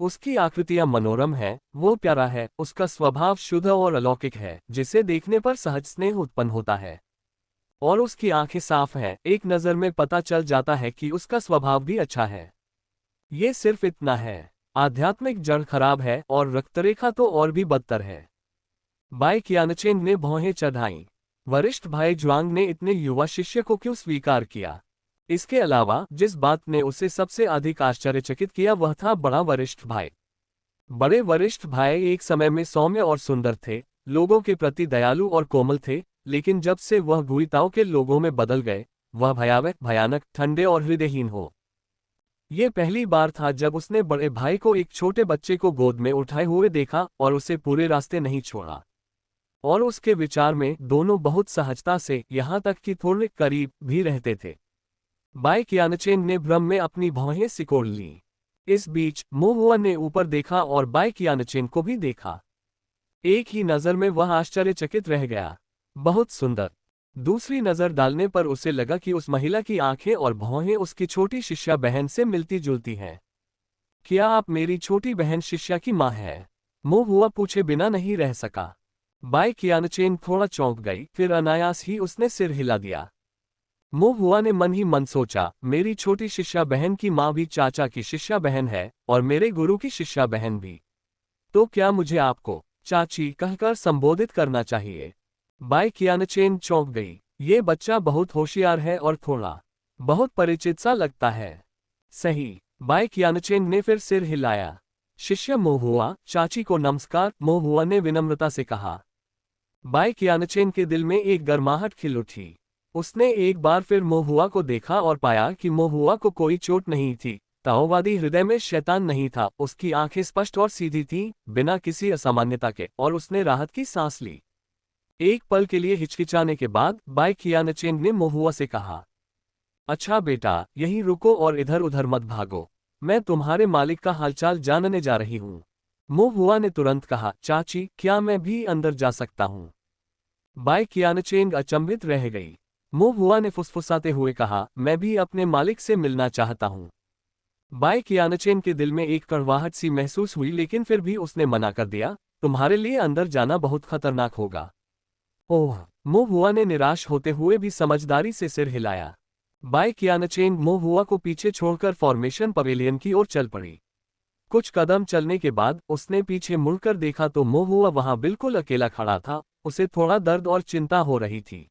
Speaker 1: उसकी आकृतियां मनोरम है, वो प्यारा है, उसका स्वभाव शुद्ध और अलौकिक है, जिसे देखने पर सहज स्नेह उत्पन्न होता है। और उसकी आंखें साफ हैं, एक नज़र में पता चल जाता है कि उसका स्वभाव भी अच्छा है। ये सिर्फ इतना है। आध्यात्मिक जड़ खराब है, और रक्तरेखा तो और भी बदतर है। बाई क़ियानचेन ने भौहें चढ़ाईं। वरिष्ठ भाई ज्वांग ने इतने युवा शिष्य को क्यों स्वीकार किया? इसके अलावा जिस बात ने उसे सबसे अधिक आश्चर्यचकित किया वह था बड़ा वरिष्ठ भाई। बड़े वरिष्ठ भाई एक समय में सौम्य और सुंदर थे, लोगों के प्रति दयालु और कोमल थे, लेकिन जब से वह गुइताओ के लोगों में बदल गए, वह भयावह, भयानक, ठंडे और हृदयहीन हो। ये पहली बार था जब उसने बड़े भाई को एक छोटे बच्चे को गोद में उठाए हुए देखा और उसे पूरे रास्ते नहीं छोड़ा। और उसके विचार में दोनों बहुत सहजता से, यहाँ तक कि थोड़े करीब भी रहते थे। बाई क़ियानचेन ने भ्रम में अपनी भौहें सिकोड़ लीं। इस बीच मोहुआ ने ऊपर देखा और बाई क़ियानचेन को भी देखा। एक ही नज़र में वह आश्चर्यचकित रह गया। बहुत सुंदर। दूसरी नज़र डालने पर उसे लगा कि उस महिला की आंखें और भौहें उसकी छोटी शिष्या बहन से मिलती जुलती हैं। क्या आप मेरी छोटी बहन शिष्या की माँ है? मोहुआ पूछे बिना नहीं रह सका। बाई क़ियानचेन थोड़ा चौंक गई, फिर अनायास ही उसने सिर हिला दिया। मोहुआ ने मन ही मन सोचा, मेरी छोटी शिष्या बहन की माँ भी चाचा की शिष्या बहन है और मेरे गुरु की शिष्या बहन भी। तो क्या मुझे आपको चाची कहकर संबोधित करना चाहिए? बाई क़ियानचेन चौंक गई। ये बच्चा बहुत होशियार है और थोड़ा बहुत परिचित सा लगता है। सही। बाई क़ियानचेन ने फिर सिर हिलाया। शिष्य मोहुआ, चाची को नमस्कार, मोहुआ ने विनम्रता से कहा। बाई क़ियानचेन के दिल में एक गर्माहट खिल उठी। उसने एक बार फिर मोहुआ को देखा और पाया कि मोहुआ को कोई चोट नहीं थी, ताओवादी हृदय में शैतान नहीं था, उसकी आंखें स्पष्ट और सीधी थीं, बिना किसी असामान्यता के, और उसने राहत की सांस ली। एक पल के लिए हिचकिचाने के बाद बाई क़ियानचेन ने मोहुआ से कहा, अच्छा बेटा, यहीं रुको और इधर उधर मत भागो, मैं तुम्हारे मालिक का हालचाल जानने जा रही हूँ। मोहुआ ने तुरंत कहा, चाची, क्या मैं भी अंदर जा सकता हूँ? बाई क़ियानचेन अचंभित रह गई। मोहुआ ने फुसफुसाते हुए कहा, मैं भी अपने मालिक से मिलना चाहता हूँ। बाई क़ियानचेन के दिल में एक कड़वाहट सी महसूस हुई, लेकिन फिर भी उसने मना कर दिया, तुम्हारे लिए अंदर जाना बहुत खतरनाक होगा। ओह, मोहुआ ने निराश होते हुए भी समझदारी से सिर हिलाया। बाई क़ियानचेन मोहुआ को पीछे छोड़कर फॉर्मेशन पवेलियन की ओर चल पड़ी। कुछ कदम चलने के बाद उसने पीछे मुड़कर देखा तो मोहुआ वहां बिल्कुल अकेला खड़ा था। उसे थोड़ा दर्द और चिंता हो रही थी।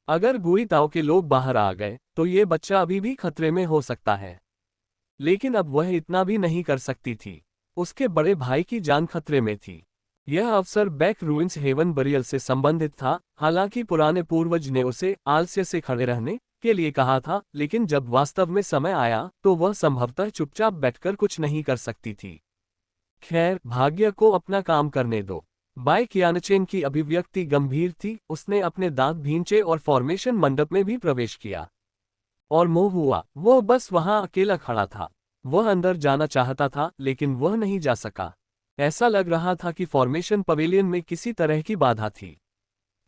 Speaker 1: अगर गुइताओ के लोग बाहर आ गए तो ये बच्चा अभी भी खतरे में हो सकता है, लेकिन अब वह इतना भी नहीं कर सकती थी। उसके बड़े भाई की जान खतरे में थी। यह अवसर बैक रूइंस हेवन बरियल से संबंधित था। हालांकि पुराने पूर्वज ने उसे आलस्य से खड़े रहने के लिए कहा था, लेकिन जब वास्तव में समय आया तो वह संभवतः चुपचाप बैठकर कुछ नहीं कर सकती थी। खैर, भाग्य को अपना काम करने दो। बाई क़ियानचेन की अभिव्यक्ति गंभीर थी। उसने अपने दांत भींचे और फॉर्मेशन मंडप में भी प्रवेश किया। और मोहुआ, वो बस वहां अकेला खड़ा था। वह अंदर जाना चाहता था, लेकिन वह नहीं जा सका। ऐसा लग रहा था कि फॉर्मेशन पवेलियन में किसी तरह की बाधा थी।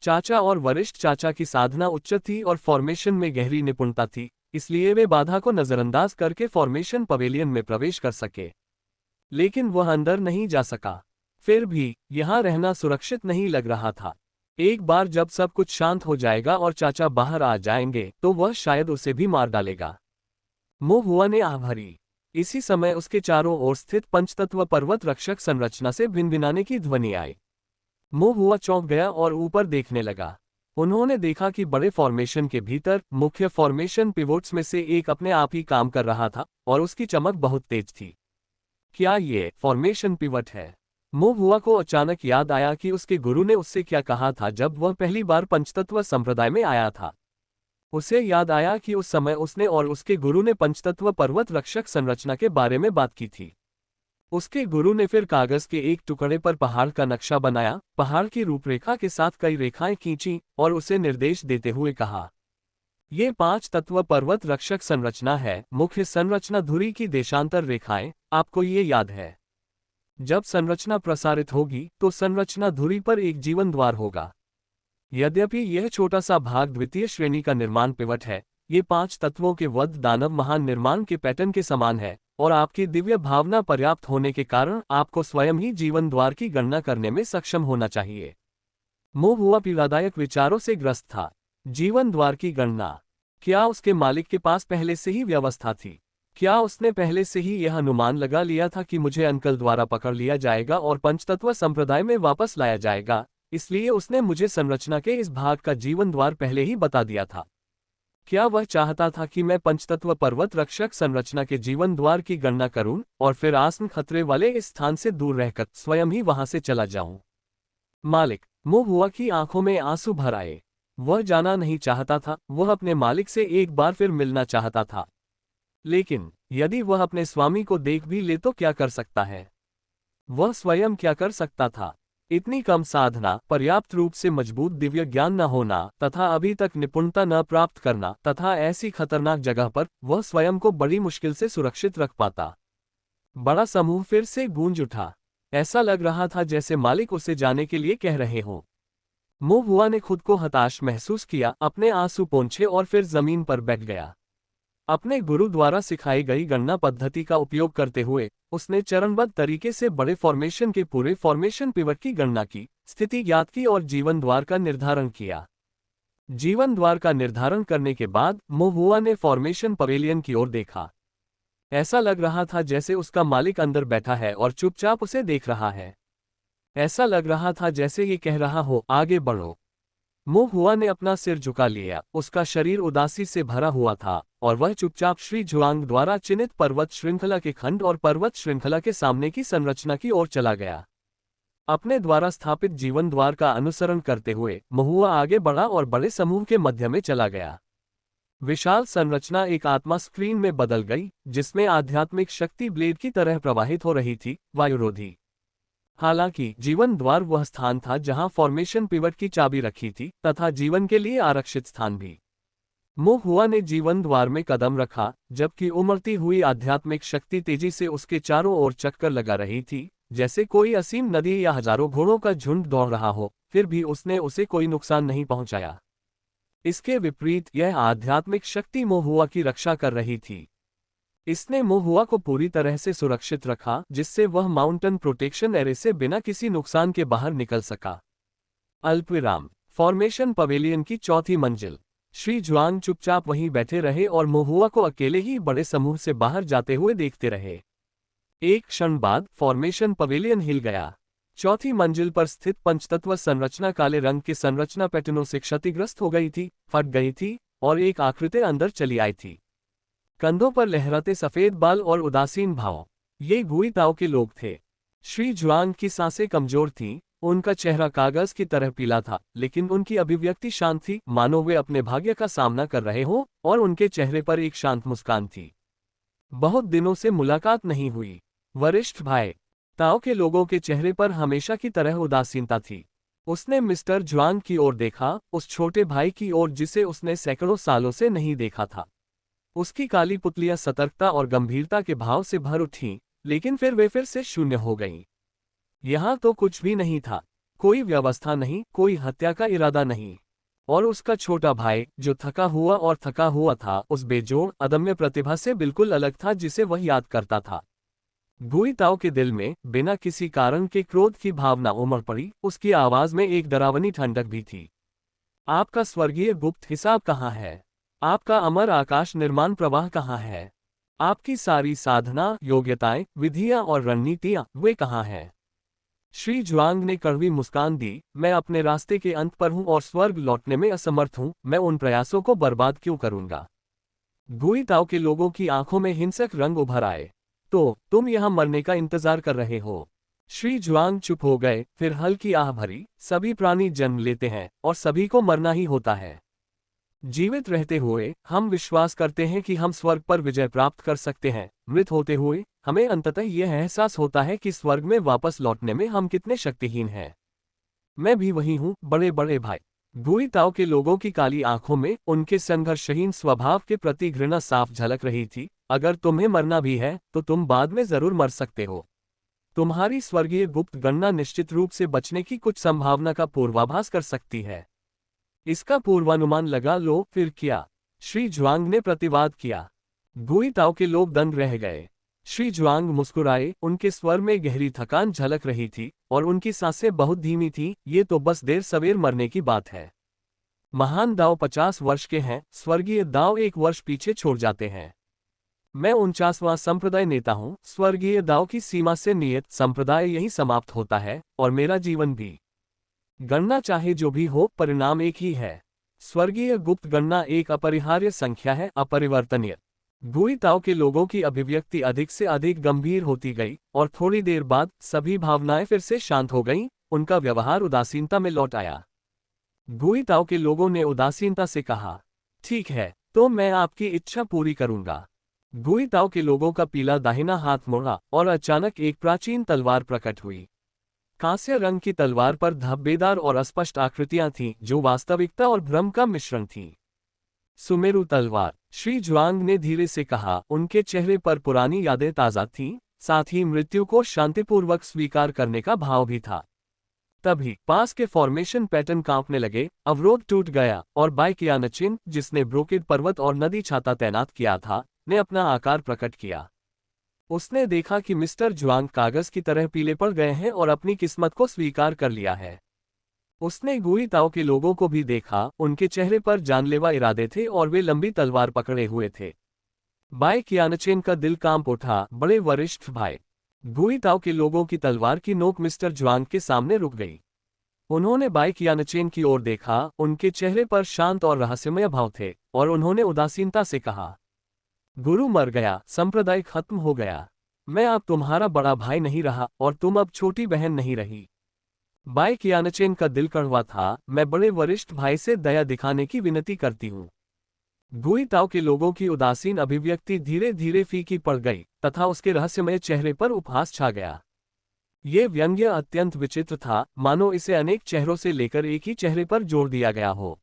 Speaker 1: चाचा और वरिष्ठ चाचा की साधना उच्च थी और फॉर्मेशन में गहरी निपुणता थी, इसलिए वे बाधा को नजरअंदाज करके फॉर्मेशन पवेलियन में प्रवेश कर सके। लेकिन वह अंदर नहीं जा सका। फिर भी यहां रहना सुरक्षित नहीं लग रहा था। एक बार जब सब कुछ शांत हो जाएगा और चाचा बाहर आ जाएंगे तो वह शायद उसे भी मार डालेगा। मोहुआ ने आह भरी। इसी समय उसके चारों ओर स्थित पंचतत्व पर्वत रक्षक संरचना से भिनभिनाने की ध्वनि आई। मोहुआ चौंक गया और ऊपर देखने लगा। उन्होंने देखा कि बड़े फॉर्मेशन के भीतर मुख्य फॉर्मेशन पिवोट्स में से एक अपने आप ही काम कर रहा था और उसकी चमक बहुत तेज थी। क्या ये फॉर्मेशन पिवट है? मोहुआ को अचानक याद आया कि उसके गुरु ने उससे क्या कहा था जब वह पहली बार पंचतत्व संप्रदाय में आया था। उसे याद आया कि उस समय उसने और उसके गुरु ने पंचतत्व पर्वत रक्षक संरचना के बारे में बात की थी। उसके गुरु ने फिर कागज के एक टुकड़े पर पहाड़ का नक्शा बनाया, पहाड़ की रूपरेखा के साथ कई रेखाएं खींची और उसे निर्देश देते हुए कहा, ये 5 तत्व पर्वत रक्षक संरचना है। मुख्य संरचना धुरी की देशांतर रेखाएं, आपको ये याद है। जब संरचना प्रसारित होगी तो संरचना धुरी पर एक जीवन द्वार होगा। यद्यपि यह छोटा सा भाग द्वितीय श्रेणी का निर्माण पिवट है, ये 5 तत्वों के वध दानव महान निर्माण के पैटर्न के समान है और आपकी दिव्य भावना पर्याप्त होने के कारण आपको स्वयं ही जीवन द्वार की गणना करने में सक्षम होना चाहिए। मोहुआ पीड़ादायक विचारों से ग्रस्त था। जीवन द्वार की गणना, क्या उसके मालिक के पास पहले से ही व्यवस्था थी? क्या उसने पहले से ही यह अनुमान लगा लिया था कि मुझे अंकल द्वारा पकड़ लिया जाएगा और पंचतत्व संप्रदाय में वापस लाया जाएगा, इसलिए उसने मुझे संरचना के इस भाग का जीवन द्वार पहले ही बता दिया था? क्या वह चाहता था कि मैं पंचतत्व पर्वत रक्षक संरचना के जीवन द्वार की गणना करूं और फिर आसन खतरे वाले इस स्थान से दूर रहकर स्वयं ही वहां से चला जाऊं? मालिक मोहुआ की आंखों में आंसू भर आए। वह जाना नहीं चाहता था, वह अपने मालिक से एक बार फिर मिलना चाहता था। लेकिन यदि वह अपने स्वामी को देख भी ले तो क्या कर सकता है? वह स्वयं क्या कर सकता था? इतनी कम साधना, पर्याप्त रूप से मजबूत दिव्य ज्ञान न होना तथा अभी तक निपुणता न प्राप्त करना तथा ऐसी खतरनाक जगह पर वह स्वयं को बड़ी मुश्किल से सुरक्षित रख पाता। बड़ा समूह फिर से गूंज उठा। ऐसा लग रहा था जैसे मालिक उसे जाने के लिए कह रहे हों। मोहुआ ने खुद को हताश महसूस किया, अपने आंसू पोंछे और फिर जमीन पर बैठ गया। अपने गुरु द्वारा सिखाई गई गणना पद्धति का उपयोग करते हुए उसने चरणबद्ध तरीके से बड़े फॉर्मेशन के पूरे फॉर्मेशन पिवट की गणना की, स्थिति ज्ञात की और जीवन द्वार का निर्धारण किया। जीवन द्वार का निर्धारण करने के बाद मोहुआ ने फॉर्मेशन पवेलियन की ओर देखा। ऐसा लग रहा था जैसे उसका मालिक अंदर बैठा है और चुपचाप उसे देख रहा है। ऐसा लग रहा था जैसे ये कह रहा हो, आगे बढ़ो। मोहुआ ने अपना सिर झुका लिया, उसका शरीर उदासी से भरा हुआ था और वह चुपचाप श्री जुआंग द्वारा चिन्हित पर्वत श्रृंखला के खंड और पर्वत श्रृंखला के सामने की संरचना की ओर चला गया। अपने द्वारा स्थापित जीवन द्वार का अनुसरण करते हुए मोहुआ आगे बढ़ा और बड़े समूह के मध्य में चला गया। विशाल संरचना एक आत्मा स्क्रीन में बदल गई, जिसमें आध्यात्मिक शक्ति ब्लेड की तरह प्रवाहित हो रही थी, वायुरोधी। हालांकि जीवन द्वार वह स्थान था जहां फॉर्मेशन पिवट की चाबी रखी थी तथा जीवन के लिए आरक्षित स्थान भी। मोहुआ ने जीवन द्वार में कदम रखा, जबकि उमड़ती हुई आध्यात्मिक शक्ति तेजी से उसके चारों ओर चक्कर लगा रही थी, जैसे कोई असीम नदी या हजारों घोड़ों का झुंड दौड़ रहा हो, फिर भी उसने उसे कोई नुकसान नहीं पहुंचाया। इसके विपरीत यह आध्यात्मिक शक्ति मोहुआ की रक्षा कर रही थी। इसने मोहुआ को पूरी तरह से सुरक्षित रखा, जिससे वह माउंटेन प्रोटेक्शन एरे से बिना किसी नुकसान के बाहर निकल सका। अल्पविराम। फॉर्मेशन पवेलियन की चौथी मंजिल। श्री जुआंग चुपचाप वहीं बैठे रहे और मोहुआ को अकेले ही बड़े समूह से बाहर जाते हुए देखते रहे। एक क्षण बाद फॉर्मेशन पवेलियन हिल गया। चौथी मंजिल पर स्थित पंचतत्व संरचना काले रंग के संरचना पैटर्नों से क्षतिग्रस्त हो गई थी, फट गई थी और एक आकृति अंदर चली आई थी। कंधों पर लहराते सफेद बाल और उदासीन भाव। ये गुई ताओ के लोग थे। श्री जुआंग की सांसें कमजोर थीं, उनका चेहरा कागज की तरह पीला था, लेकिन उनकी अभिव्यक्ति शांत थी, मानो वे अपने भाग्य का सामना कर रहे हों और उनके चेहरे पर एक शांत मुस्कान थी। बहुत दिनों से मुलाकात नहीं हुई। वरिष्ठ भाई ताओ के लोगों के चेहरे पर हमेशा की तरह उदासीनता थी। उसने मिस्टर जुआंग की ओर देखा, उस छोटे भाई की ओर जिसे उसने सैकड़ों सालों से नहीं देखा था। उसकी काली पुतलियां सतर्कता और गंभीरता के भाव से भर उठीं, लेकिन फिर वे फिर से शून्य हो गईं। यहां तो कुछ भी नहीं था, कोई व्यवस्था नहीं, कोई हत्या का इरादा नहीं। और उसका छोटा भाई, जो थका हुआ था, उस बेजोड़ अदम्य प्रतिभा से बिल्कुल अलग था जिसे वह याद करता था। गुई ताओ के दिल में बिना किसी कारण के क्रोध की भावना उमड़ पड़ी। उसकी आवाज में एक डरावनी ठंडक भी थी। आपका स्वर्गीय गुप्त हिसाब कहाँ है? आपका अमर आकाश निर्माण प्रवाह कहाँ है? आपकी सारी साधना, योग्यताएं, विधियां और रणनीतियां, वे कहाँ हैं? श्री जुआंग ने कड़वी मुस्कान दी, मैं अपने रास्ते के अंत पर हूं और स्वर्ग लौटने में असमर्थ हूं, मैं उन प्रयासों को बर्बाद क्यों करूंगा? गुई ताओ के लोगों की आंखों में हिंसक रंग उभर आए। तो तुम यहां मरने का इंतजार कर रहे हो? श्री जुआंग चुप हो गए, फिर हल्की आह भरी, सभी प्राणी जन्म लेते हैं और सभी को मरना ही होता है। जीवित रहते हुए हम विश्वास करते हैं कि हम स्वर्ग पर विजय प्राप्त कर सकते हैं। मृत होते हुए हमें अंततः यह एहसास होता है कि स्वर्ग में वापस लौटने में हम कितने शक्तिहीन हैं। मैं भी वही हूँ, बड़े बड़े भाई। गुई ताओ के लोगों की काली आंखों में उनके संघर्षहीन स्वभाव के प्रति घृणा साफ झलक रही थी। अगर तुम्हें मरना भी है तो तुम बाद में जरूर मर सकते हो। तुम्हारी स्वर्गीय गुप्त गणना निश्चित रूप से बचने की कुछ संभावना का पूर्वाभास कर सकती है। इसका पूर्वानुमान लगा लो, फिर क्या? श्री जुआंग ने प्रतिवाद किया। गुई ताओ के लोग दंग रह गए। श्री जुआंग मुस्कुराए, उनके स्वर में गहरी थकान झलक रही थी और उनकी सांसें बहुत धीमी थीं। ये तो बस देर सवेर मरने की बात है। महान दाओ 50 वर्ष के हैं, स्वर्गीय दाओ 1 वर्ष पीछे छोड़ जाते हैं। मैं 49वां संप्रदाय नेता हूँ। स्वर्गीय दाव की सीमा से नियत संप्रदाय यही समाप्त होता है और मेरा जीवन भी। गणना चाहे जो भी हो, परिणाम एक ही है। स्वर्गीय गुप्त गणना एक अपरिहार्य संख्या है, अपरिवर्तनीय। गुई ताओ के लोगों की अभिव्यक्ति अधिक से अधिक गंभीर होती गई और थोड़ी देर बाद सभी भावनाएं फिर से शांत हो गईं, उनका व्यवहार उदासीनता में लौट आया। गुई ताओ के लोगों ने उदासीनता से कहा, ठीक है, तो मैं आपकी इच्छा पूरी करूंगा। गुई ताओ के लोगों का पीला दाहिना हाथ मुड़ा और अचानक एक प्राचीन तलवार प्रकट हुई। कांस्य रंग की तलवार पर धब्बेदार और अस्पष्ट आकृतियां थीं, जो वास्तविकता और भ्रम का मिश्रण थीं। सुमेरु तलवार, श्री जुआंग ने धीरे से कहा। उनके चेहरे पर पुरानी यादें ताजा थीं, साथ ही मृत्यु को शांतिपूर्वक स्वीकार करने का भाव भी था। तभी पास के फॉर्मेशन पैटर्न कांपने लगे, अवरोध टूट गया और बाई कियानचिन, जिसने ब्रोकेड पर्वत और नदी छाता तैनात किया था, ने अपना आकार प्रकट किया। उसने देखा कि मिस्टर जुआंग कागज की तरह पीले पड़ गए हैं और अपनी किस्मत को स्वीकार कर लिया है। उसने गुई ताओ के लोगों को भी देखा, उनके चेहरे पर जानलेवा इरादे थे और वे लंबी तलवार पकड़े हुए थे। बाई कियानचेन का दिल कांप उठा, बड़े वरिष्ठ भाई। गुई ताओ के लोगों की तलवार की नोक मिस्टर जुआंग के सामने रुक गई। उन्होंने बाई कियानचेन की ओर देखा, उनके चेहरे पर शांत और रहस्यमय भाव थे, और उन्होंने उदासीनता से कहा, गुरु मर गया, संप्रदाय खत्म हो गया। मैं अब तुम्हारा बड़ा भाई नहीं रहा और तुम अब छोटी बहन नहीं रही। बाई कियानचेन का दिल कड़वा था। मैं बड़े वरिष्ठ भाई से दया दिखाने की विनती करती हूँ। गुई ताओ के लोगों की उदासीन अभिव्यक्ति धीरे धीरे फीकी पड़ गई तथा उसके रहस्यमय चेहरे पर उपहास छा गया। ये व्यंग्य अत्यंत विचित्र था, मानो इसे अनेक चेहरों से लेकर एक ही चेहरे पर जोड़ दिया गया हो।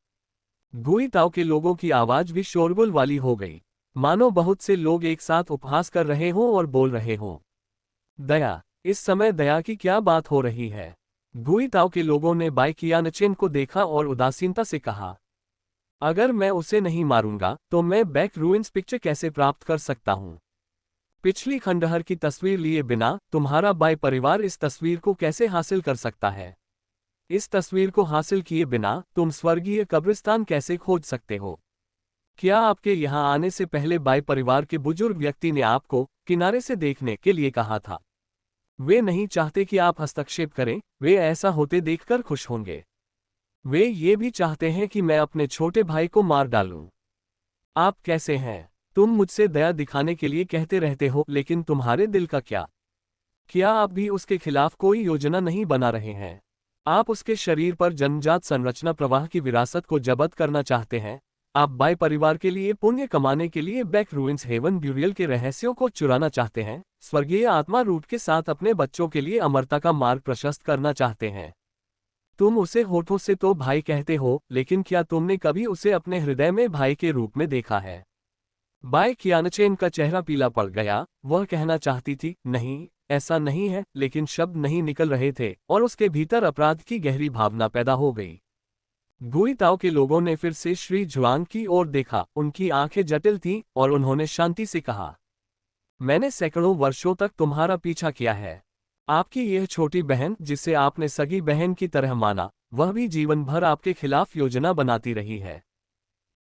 Speaker 1: गुई ताओ के लोगों की आवाज भी शोरगुल वाली हो गई, मानो बहुत से लोग एक साथ उपहास कर रहे हों और बोल रहे हों। दया, इस समय दया की क्या बात हो रही है? गुई ताओ के लोगों ने बाई कियानचेन को देखा और उदासीनता से कहा, अगर मैं उसे नहीं मारूंगा तो मैं बैक रूइंस पिक्चर कैसे प्राप्त कर सकता हूं? पिछली खंडहर की तस्वीर लिए बिना तुम्हारा बाई परिवार इस तस्वीर को कैसे हासिल कर सकता है? इस तस्वीर को हासिल किए बिना तुम स्वर्गीय कब्रिस्तान कैसे खोज सकते हो? क्या आपके यहां आने से पहले बाई परिवार के बुजुर्ग व्यक्ति ने आपको किनारे से देखने के लिए कहा था? वे नहीं चाहते कि आप हस्तक्षेप करें, वे ऐसा होते देखकर खुश होंगे। वे ये भी चाहते हैं कि मैं अपने छोटे भाई को मार डालूं। आप कैसे हैं? तुम मुझसे दया दिखाने के लिए कहते रहते हो, लेकिन तुम्हारे दिल का क्या? क्या आप भी उसके खिलाफ कोई योजना नहीं बना रहे हैं? आप उसके शरीर पर जन्मजात संरचना प्रवाह की विरासत को जब्त करना चाहते हैं। आप बाई परिवार के लिए पुण्य कमाने के लिए बैक रूइंस हेवन ब्यूरियल के रहस्यों को चुराना चाहते हैं। स्वर्गीय आत्मा रूट के साथ अपने बच्चों के लिए अमरता का मार्ग प्रशस्त करना चाहते हैं। तुम उसे होठों से तो भाई कहते हो, लेकिन क्या तुमने कभी उसे अपने हृदय में भाई के रूप में देखा है? बाई कियानचेन का चेहरा पीला पड़ गया। वह कहना चाहती थी, नहीं, ऐसा नहीं है, लेकिन शब्द नहीं निकल रहे थे और उसके भीतर अपराध की गहरी भावना पैदा हो गई। गुई ताओ के लोगों ने फिर से श्री जुआंग की ओर देखा। उनकी आंखें जटिल थीं और उन्होंने शांति से कहा, मैंने सैकड़ों वर्षों तक तुम्हारा पीछा किया है। आपकी यह छोटी बहन, जिसे आपने सगी बहन की तरह माना, वह भी जीवन भर आपके खिलाफ योजना बनाती रही है।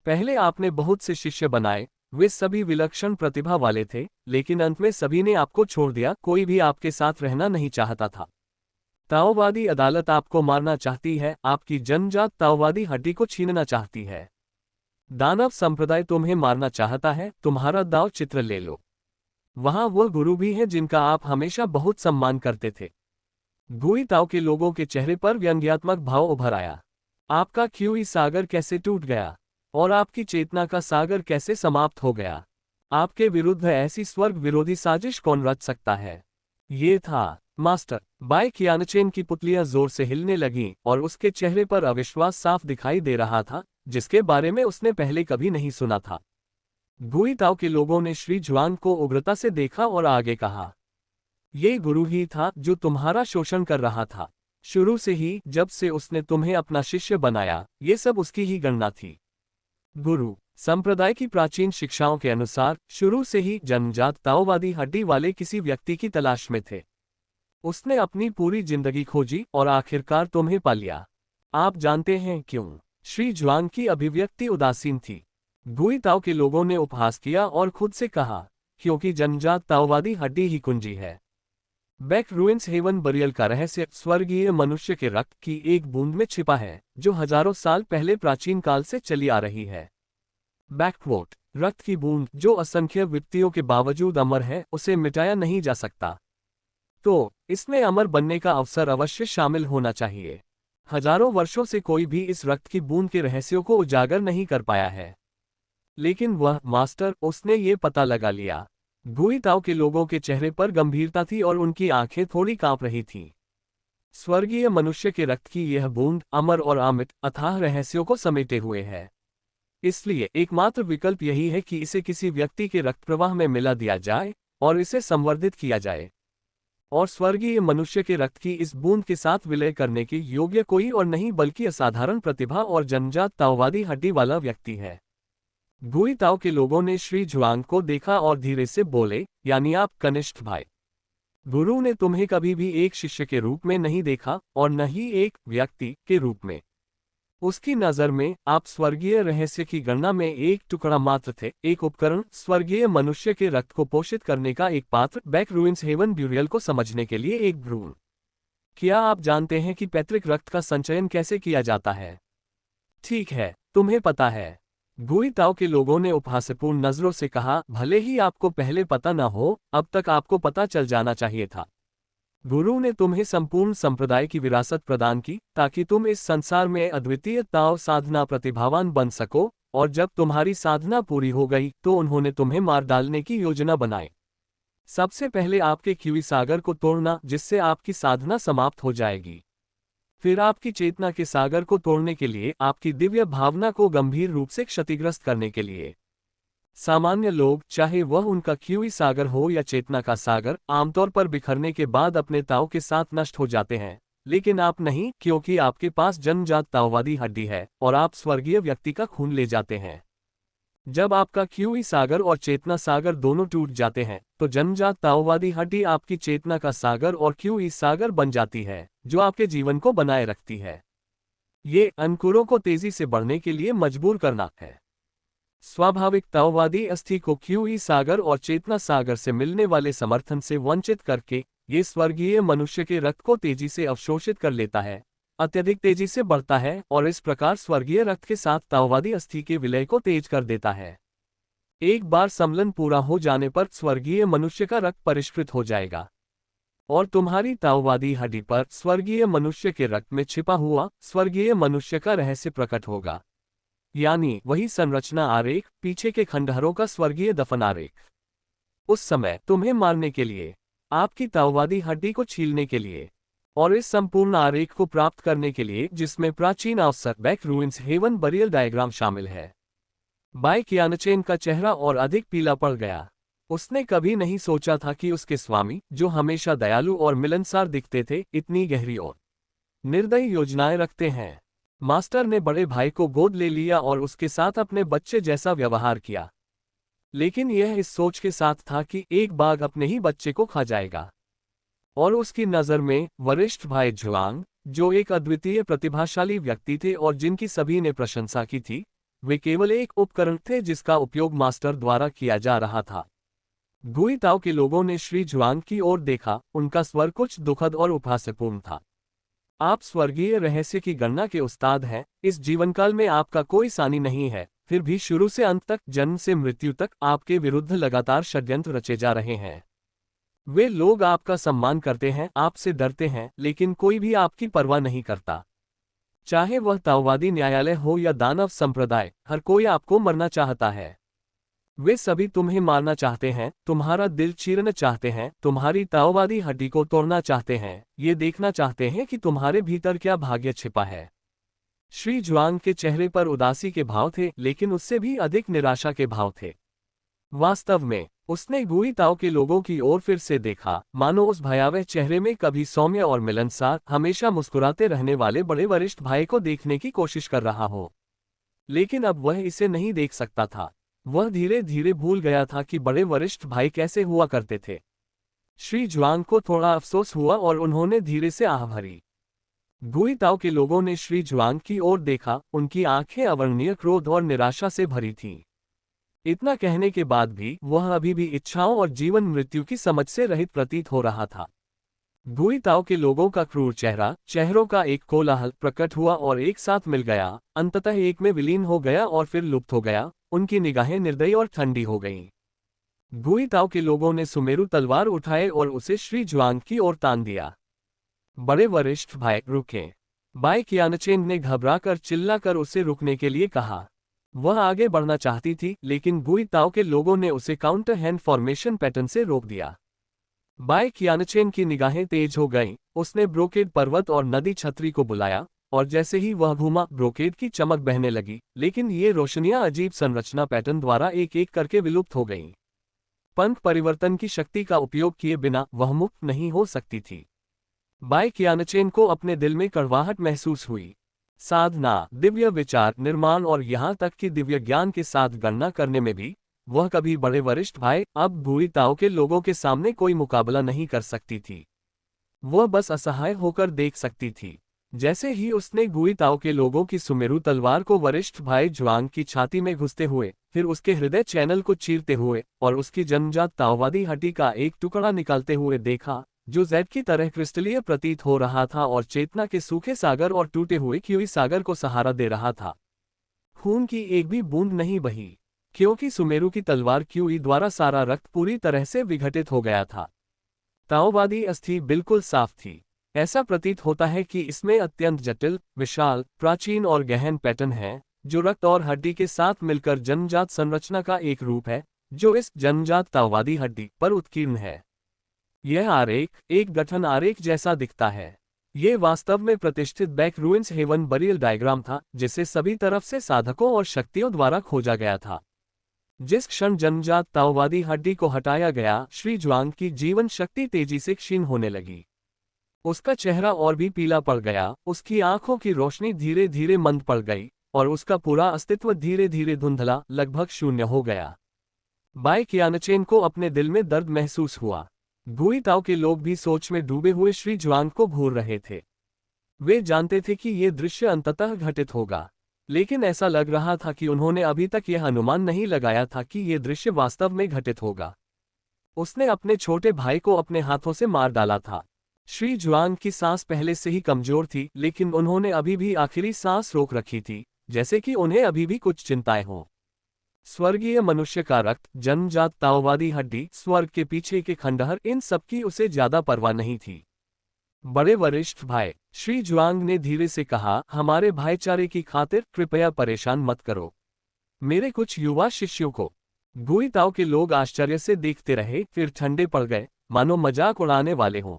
Speaker 1: पहले आपने बहुत से शिष्य बनाए, वे सभी विलक्षण प्रतिभा वाले थे, लेकिन अंत में सभी ने आपको छोड़ दिया। कोई भी आपके साथ रहना नहीं चाहता था। ताओवादी अदालत आपको मारना चाहती है, आपकी जन्मजात ताओवादी हड्डी को छीनना चाहती है। दानव संप्रदाय तुम्हें मारना चाहता है, तुम्हारा दाव चित्र ले लो। वहां वह गुरु भी हैं जिनका आप हमेशा बहुत सम्मान करते थे। गुई ताओ के लोगों के चेहरे पर व्यंग्यात्मक भाव उभर आया। आपका क्यूई सागर कैसे टूट गया और आपकी चेतना का सागर कैसे समाप्त हो गया? आपके विरुद्ध ऐसी स्वर्ग विरोधी साजिश कौन रच सकता है? ये था मास्टर। बाई कियानचेन की पुतलियां जोर से हिलने लगीं और उसके चेहरे पर अविश्वास साफ दिखाई दे रहा था, जिसके बारे में उसने पहले कभी नहीं सुना था। गुई ताओ के लोगों ने श्री जुआंग को उग्रता से देखा और आगे कहा, ये गुरु ही था जो तुम्हारा शोषण कर रहा था। शुरू से ही, जब से उसने तुम्हें अपना शिष्य बनाया, ये सब उसकी ही गणना थी। गुरु संप्रदाय की प्राचीन शिक्षाओं के अनुसार शुरू से ही जन्मजात ताओवादी हड्डी वाले किसी व्यक्ति की तलाश में थे। उसने अपनी पूरी जिंदगी खोजी और आखिरकार तुम्हें पा लिया। आप जानते हैं क्यों? श्री जुआंग की अभिव्यक्ति उदासीन थी। गुई ताओ के लोगों ने उपहास किया और खुद से कहा, क्योंकि जन्मजात ताओवादी हड्डी ही कुंजी है। बैक रूइंस हेवन बरियल का रहस्य स्वर्गीय मनुष्य के रक्त की एक बूंद में छिपा है, जो हजारों साल पहले प्राचीन काल से चली आ रही है। बैकवोट, रक्त की बूंद जो असंख्य विपत्तियों के बावजूद अमर है, उसे मिटाया नहीं जा सकता। तो इसमें अमर बनने का अवसर अवश्य शामिल होना चाहिए। हजारों वर्षों से कोई भी इस रक्त की बूंद के रहस्यों को उजागर नहीं कर पाया है, लेकिन वह मास्टर, उसने ये पता लगा लिया। गुई ताओ के लोगों के चेहरे पर गंभीरता थी और उनकी आंखें थोड़ी कांप रही थीं। स्वर्गीय मनुष्य के रक्त की यह बूंद अमर और अमिट अथाह रहस्यों को समेटे हुए है। इसलिए एकमात्र विकल्प यही है कि इसे किसी व्यक्ति के रक्त प्रवाह में मिला दिया जाए और इसे संवर्धित किया जाए। और स्वर्गीय मनुष्य के रक्त की इस बूंद के साथ विलय करने के योग्य कोई और नहीं बल्कि असाधारण प्रतिभा और जन्मजात ताओवादी हड्डी वाला व्यक्ति है। गुई ताओ के लोगों ने श्री जुआंग को देखा और धीरे से बोले, यानी आप कनिष्ठ भाई। गुरु ने तुम्हें कभी भी एक शिष्य के रूप में नहीं देखा और न ही एक व्यक्ति के रूप में। उसकी नजर में आप स्वर्गीय रहस्य की गणना में एक टुकड़ा मात्र थे, एक उपकरण, स्वर्गीय मनुष्य के रक्त को पोषित करने का एक पात्र, बैक रूइंस हेवन ब्यूरियल को समझने के लिए एक भ्रूण। क्या आप जानते हैं कि पैतृक रक्त का संचयन कैसे किया जाता है? ठीक है, तुम्हें पता है। गुई ताओ के लोगों ने उपहासपूर्ण नजरों से कहा, भले ही आपको पहले पता न हो, अब तक आपको पता चल जाना चाहिए था। गुरु ने तुम्हें संपूर्ण संप्रदाय की विरासत प्रदान की ताकि तुम इस संसार में अद्वितीय ताओ साधना प्रतिभावान बन सको, और जब तुम्हारी साधना पूरी हो गई तो उन्होंने तुम्हें मार डालने की योजना बनाई। सबसे पहले आपके क्यूई सागर को तोड़ना, जिससे आपकी साधना समाप्त हो जाएगी। फिर आपकी चेतना के सागर को तोड़ने के लिए, आपकी दिव्य भावना को गंभीर रूप से क्षतिग्रस्त करने के लिए। सामान्य लोग, चाहे वह उनका क्यूई सागर हो या चेतना का सागर, आमतौर पर बिखरने के बाद अपने ताओ के साथ नष्ट हो जाते हैं, लेकिन आप नहीं, क्योंकि आपके पास जन्मजात ताओवादी हड्डी है और आप स्वर्गीय व्यक्ति का खून ले जाते हैं। जब आपका क्यूई सागर और चेतना सागर दोनों टूट जाते हैं, तो जन्मजात ताओवादी हड्डी आपकी चेतना का सागर और क्यूई सागर बन जाती है, जो आपके जीवन को बनाए रखती है। ये अंकुरों को तेजी से बढ़ने के लिए मजबूर करना है। स्वाभाविक ताओवादी अस्थि को क्यूई सागर और चेतना सागर से मिलने वाले समर्थन से वंचित करके, ये स्वर्गीय मनुष्य के रक्त को तेजी से अवशोषित कर लेता है, अत्यधिक तेजी से बढ़ता है और इस प्रकार स्वर्गीय रक्त के साथ ताओवादी अस्थि के विलय को तेज कर देता है। एक बार सम्मिलन पूरा हो जाने पर स्वर्गीय मनुष्य का रक्त परिष्कृत हो जाएगा और तुम्हारी ताओवादी हड्डी पर स्वर्गीय मनुष्य के रक्त में छिपा हुआ स्वर्गीय मनुष्य का रहस्य प्रकट होगा, यानी वही संरचना आरेख, पीछे के खंडहरों का स्वर्गीय दफन आरेख। उस समय तुम्हें मारने के लिए, आपकी ताओवादी हड्डी को छीलने के लिए और इस संपूर्ण आरेख को प्राप्त करने के लिए, जिसमें प्राचीन अवसर back ruins heaven burial diagram शामिल है। बाई कियानचेन का चेहरा और अधिक पीला पड़ गया। उसने कभी नहीं सोचा था कि उसके स्वामी, जो हमेशा दयालु और मिलनसार दिखते थे, इतनी गहरी और निर्दयी योजनाएं रखते हैं। मास्टर ने बड़े भाई को गोद ले लिया और उसके साथ अपने बच्चे जैसा व्यवहार किया, लेकिन यह इस सोच के साथ था कि एक बाघ अपने ही बच्चे को खा जाएगा। और उसकी नज़र में वरिष्ठ भाई जुआंग, जो एक अद्वितीय प्रतिभाशाली व्यक्ति थे और जिनकी सभी ने प्रशंसा की थी, वे केवल एक उपकरण थे जिसका उपयोग मास्टर द्वारा किया जा रहा था। गुई ताओ के लोगों ने श्री जुआंग की ओर देखा, उनका स्वर कुछ दुखद और उपहासपूर्ण था। आप स्वर्गीय रहस्य की गणना के उस्ताद हैं, इस जीवनकाल में आपका कोई सानी नहीं है, फिर भी शुरू से अंत तक, जन्म से मृत्यु तक आपके विरुद्ध लगातार षड्यंत्र रचे जा रहे हैं। वे लोग आपका सम्मान करते हैं, आपसे डरते हैं, लेकिन कोई भी आपकी परवाह नहीं करता। चाहे वह ताओवादी न्यायालय हो या दानव संप्रदाय, हर कोई आपको मरना चाहता है। वे सभी तुम्हें मारना चाहते हैं, तुम्हारा दिल चीरना चाहते हैं, तुम्हारी ताओवादी हड्डी को तोड़ना चाहते हैं, ये देखना चाहते हैं कि तुम्हारे भीतर क्या भाग्य छिपा है। श्री जुआंग के चेहरे पर उदासी के भाव थे, लेकिन उससे भी अधिक निराशा के भाव थे। वास्तव में उसने गुई ताओ के लोगों की ओर फिर से देखा, मानो उस भयावह चेहरे में कभी सौम्य और मिलनसार, हमेशा मुस्कुराते रहने वाले बड़े वरिष्ठ भाई को देखने की कोशिश कर रहा हो। लेकिन अब वह इसे नहीं देख सकता था। वह धीरे धीरे भूल गया था कि बड़े वरिष्ठ भाई कैसे हुआ करते थे। श्री जुआंग को थोड़ा अफसोस हुआ और उन्होंने धीरे से आह भरी। गुई ताओ के लोगों ने श्री जुआंग की ओर देखा, उनकी आंखें अवर्णनीय क्रोध और निराशा से भरी थीं। इतना कहने के बाद भी वह अभी भी इच्छाओं और जीवन मृत्यु की समझ से रहित प्रतीत हो रहा था। गुई ताओ के लोगों का क्रूर चेहरों का एक कोलाहल प्रकट हुआ और एक साथ मिल गया, अंततः एक में विलीन हो गया और फिर लुप्त हो गया। उनकी निगाहें निर्दयी और ठंडी हो गईं। गुई ताओ के लोगों ने सुमेरु तलवार उठाए और उसे श्री जुआंग की ओर तान दिया। बड़े वरिष्ठ भाई, रुकें। बाई कियानचेन ने घबराकर चिल्लाकर उसे रुकने के लिए कहा। वह आगे बढ़ना चाहती थी, लेकिन गुई ताओ के लोगों ने उसे काउंटर हैंड फॉर्मेशन पैटर्न से रोक दिया। बाई कियानचेन की निगाहें तेज हो गईं। उसने ब्रोकेड पर्वत और नदी छतरी को बुलाया, और जैसे ही वह घूमा ब्रोकेड की चमक बहने लगी, लेकिन ये रोशनियां अजीब संरचना पैटर्न द्वारा एक एक करके विलुप्त हो गईं। पंथ परिवर्तन की शक्ति का उपयोग किए बिना वह मुक्त नहीं हो सकती थी। बाई कियानचेन को अपने दिल में कड़वाहट महसूस हुई। साधना, दिव्य विचार निर्माण और यहाँ तक कि दिव्य ज्ञान के साथ गणना करने में भी वह कभी बड़े वरिष्ठ भाई अब गुई ताओ के लोगों के सामने कोई मुकाबला नहीं कर सकती थी। वह बस असहाय होकर देख सकती थी। जैसे ही उसने गुई ताओ के लोगों की सुमेरु तलवार को वरिष्ठ भाई जुआंग की छाती में घुसते हुए, फिर उसके हृदय चैनल को चीरते हुए और उसकी जन्मजात ताओवादी हड्डी का एक टुकड़ा निकालते हुए देखा, जो जेड की तरह क्रिस्टलीय प्रतीत हो रहा था और चेतना के सूखे सागर और टूटे हुए क्यूई सागर को सहारा दे रहा था। खून की एक भी बूंद नहीं बही, क्योंकि सुमेरु की तलवार क्यूई द्वारा सारा रक्त पूरी तरह से विघटित हो गया था। ताओवादी अस्थि बिल्कुल साफ थी। ऐसा प्रतीत होता है कि इसमें अत्यंत जटिल, विशाल, प्राचीन और गहन पैटर्न है, जो रक्त और हड्डी के साथ मिलकर जन्मजात संरचना का एक रूप है, जो इस जन्मजात ताओवादी हड्डी पर उत्कीर्ण है। यह आरेख एक गठन आरेख जैसा दिखता है। ये वास्तव में प्रतिष्ठित back ruins heaven burial diagram था, जिसे सभी तरफ से साधकों और शक्तियों द्वारा खोजा गया था। जिस क्षण जन्मजात ताओवादी हड्डी को हटाया गया, श्री जुआंग की जीवन शक्ति तेजी से क्षीण होने लगी। उसका चेहरा और भी पीला पड़ गया, उसकी आंखों की रोशनी धीरे धीरे मंद पड़ गई, और उसका पूरा अस्तित्व धीरे धीरे धुंधला, लगभग शून्य हो गया। बाई कियानचेन को अपने दिल में दर्द महसूस हुआ। गुई ताओ के लोग भी सोच में डूबे हुए श्री जुआंग को घूर रहे थे। वे जानते थे कि ये दृश्य अंततः घटित होगा, लेकिन ऐसा लग रहा था कि उन्होंने अभी तक यह अनुमान नहीं लगाया था कि ये दृश्य वास्तव में घटित होगा। उसने अपने छोटे भाई को अपने हाथों से मार डाला था। श्री जुआंग की सांस पहले से ही कमजोर थी, लेकिन उन्होंने अभी भी आखिरी सांस रोक रखी थी, जैसे कि उन्हें अभी भी कुछ चिंताएं हों। स्वर्गीय मनुष्य का रक्त, जन्मजात ताओवादी हड्डी, स्वर्ग के पीछे के खंडहर, इन सबकी उसे ज्यादा परवाह नहीं थी। बड़े वरिष्ठ भाई, श्री जुआंग ने धीरे से कहा, हमारे भाईचारे की खातिर कृपया परेशान मत करो मेरे कुछ युवा शिष्यों को। गुई ताओ के लोग आश्चर्य से देखते रहे, फिर ठंडे पड़ गए, मानो मजाक उड़ाने वाले हों।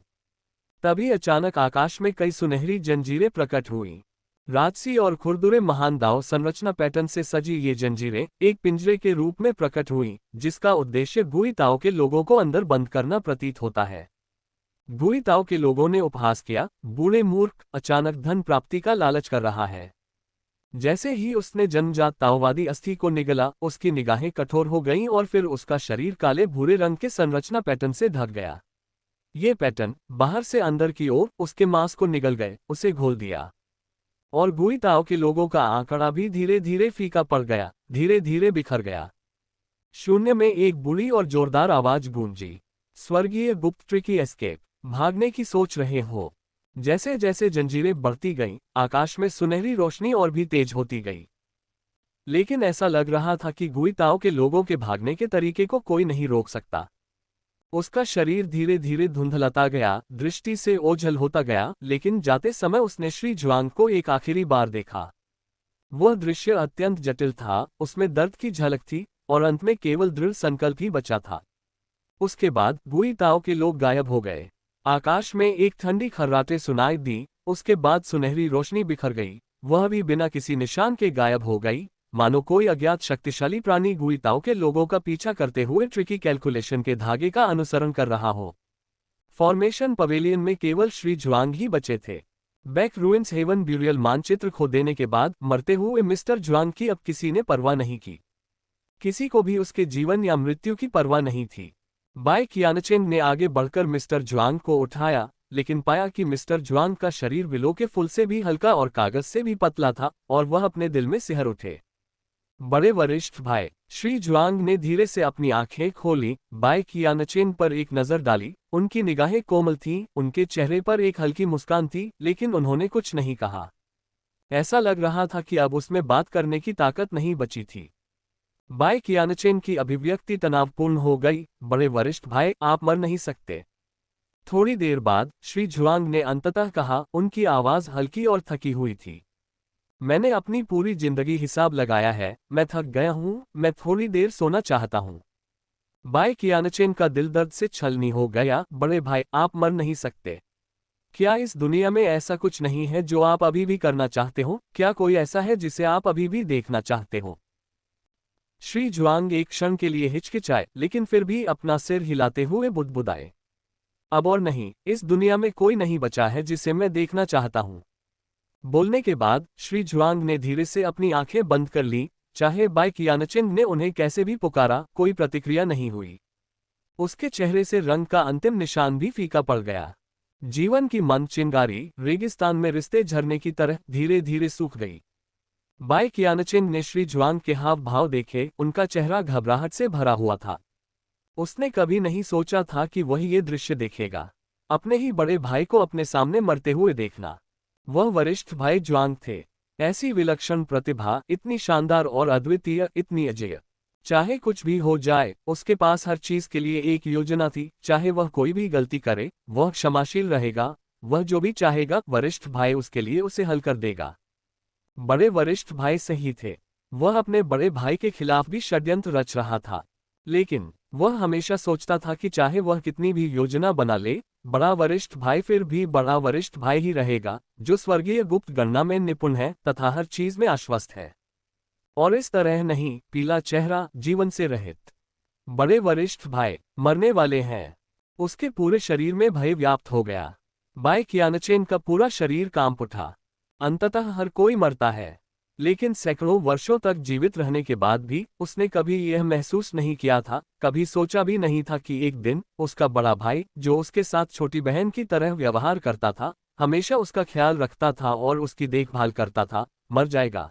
Speaker 1: तभी अचानक आकाश में कई सुनहरी जंजीरें प्रकट हुईं। राजसी और खुरदुरे महान दाव संरचना पैटर्न से सजी ये जंजीरें एक पिंजरे के रूप में प्रकट हुईं, जिसका उद्देश्य गुई ताओ के लोगों को अंदर बंद करना प्रतीत होता है। गुई ताओ के लोगों ने उपहास किया, बूढ़े मूर्ख अचानक धन प्राप्ति का लालच कर रहा है। जैसे ही उसने जन्मजात ताओवादी अस्थि को निगला, उसकी निगाहें कठोर हो गईं और फिर उसका शरीर काले भूरे रंग के संरचना पैटर्न से ढक गया। ये पैटर्न बाहर से अंदर की ओर उसके मांस को निगल गए, उसे घोल दिया। और गुई ताओ के लोगों का आंकड़ा भी धीरे धीरे फीका पड़ गया, धीरे धीरे बिखर गया। शून्य में एक बुरी और जोरदार आवाज गूंजी, स्वर्गीय गुप्त ट्रिकी एस्केप, भागने की सोच रहे हो। जैसे जैसे जंजीरें बढ़ती गईं, आकाश में सुनहरी रोशनी और भी तेज होती गई। लेकिन ऐसा लग रहा था कि गुई ताओ के लोगों के भागने के तरीके को कोई नहीं रोक सकता। उसका शरीर धीरे धीरे धुंधलता गया, दृष्टि से ओझल होता गया, लेकिन जाते समय उसने श्री जुआंग को एक आखिरी बार देखा। वह दृश्य अत्यंत जटिल था, उसमें दर्द की झलक थी और अंत में केवल दृढ़ संकल्प ही बचा था। उसके बाद गुई ताओ के लोग गायब हो गए। आकाश में एक ठंडी खर्राटे सुनाई दी, उसके बाद सुनहरी रोशनी बिखर गई, वह भी बिना किसी निशान के गायब हो गई, मानो कोई अज्ञात शक्तिशाली प्राणी गुई ताओ के लोगों का पीछा करते हुए ट्रिकी कैलकुलेशन के धागे का अनुसरण कर रहा हो। फॉर्मेशन पवेलियन में केवल श्री जुआंग ही बचे थे। बैक रूइंस हेवन ब्यूरियल मानचित्र खो देने के बाद मरते हुए मिस्टर जुआंग की अब किसी ने परवाह नहीं की। किसी को भी उसके जीवन या मृत्यु की परवाह नहीं थी। बाई कियानचेन ने आगे बढ़कर मिस्टर जुआंग को उठाया, लेकिन पाया कि मिस्टर जुआंग का शरीर विलो के फूल से भी हल्का और कागज से भी पतला था, और वह अपने दिल में सिहर उठे। बड़े वरिष्ठ भाई श्री जुआंग ने धीरे से अपनी आंखें खोली, बाई कियानचेन पर एक नजर डाली। उनकी निगाहें कोमल थीं, उनके चेहरे पर एक हल्की मुस्कान थी, लेकिन उन्होंने कुछ नहीं कहा। ऐसा लग रहा था कि अब उसमें बात करने की ताकत नहीं बची थी। बाई कियानचेन की अभिव्यक्ति तनावपूर्ण हो गई। बड़े वरिष्ठ भाई, आप मर नहीं सकते। थोड़ी देर बाद श्री जुआंग ने अंततः कहा, उनकी आवाज हल्की और थकी हुई थी। मैंने अपनी पूरी जिंदगी हिसाब लगाया है, मैं थक गया हूं, मैं थोड़ी देर सोना चाहता हूं। बाई कियानचेन का दिल दर्द से छलनी हो गया। बड़े भाई, आप मर नहीं सकते। क्या इस दुनिया में ऐसा कुछ नहीं है जो आप अभी भी करना चाहते हो? क्या कोई ऐसा है जिसे आप अभी भी देखना चाहते हो? श्री जुआंग एक क्षण के लिए हिचकिचाए, लेकिन फिर भी अपना सिर हिलाते हुए बुदबुदाए, अब और नहीं, इस दुनिया में कोई नहीं बचा है जिसे मैं देखना चाहता हूं। बोलने के बाद श्री जुआंग ने धीरे से अपनी आंखें बंद कर लीं। चाहे बाई कियानचेन ने उन्हें कैसे भी पुकारा, कोई प्रतिक्रिया नहीं हुई। उसके चेहरे से रंग का अंतिम निशान भी फीका पड़ गया। जीवन की मंद चिंगारी रेगिस्तान में रिश्ते झरने की तरह धीरे धीरे सूख गई। बाई कियानचेन ने श्री जुआंग के हाव भाव देखे, उनका चेहरा घबराहट से भरा हुआ था। उसने कभी नहीं सोचा था कि वह ये दृश्य देखेगा, अपने ही बड़े भाई को अपने सामने मरते हुए देखना। वह वरिष्ठ भाई जुआंग थे, ऐसी विलक्षण प्रतिभा, इतनी शानदार और अद्वितीय, इतनी अजेय। चाहे कुछ भी हो जाए, उसके पास हर चीज के लिए एक योजना थी। चाहे वह कोई भी गलती करे, वह क्षमाशील रहेगा। वह जो भी चाहेगा, वरिष्ठ भाई उसके लिए उसे हल कर देगा। बड़े वरिष्ठ भाई सही थे। वह अपने बड़े भाई के खिलाफ भी षड्यंत्र रच रहा था, लेकिन वह हमेशा सोचता था कि चाहे वह कितनी भी योजना बना ले, बड़ा वरिष्ठ भाई फिर भी बड़ा वरिष्ठ भाई ही रहेगा, जो स्वर्गीय गुप्त गणना में निपुण है तथा हर चीज में आश्वस्त है। और इस तरह नहीं, पीला चेहरा, जीवन से रहित। बड़े वरिष्ठ भाई मरने वाले हैं। उसके पूरे शरीर में भय व्याप्त हो गया। बाई कियानचेन का पूरा शरीर कांप उठा। अंततः हर कोई मरता है, लेकिन सैकड़ों वर्षों तक जीवित रहने के बाद भी उसने कभी यह महसूस नहीं किया था, कभी सोचा भी नहीं था कि एक दिन उसका बड़ा भाई, जो उसके साथ छोटी बहन की तरह व्यवहार करता था, हमेशा उसका ख्याल रखता था और उसकी देखभाल करता था, मर जाएगा।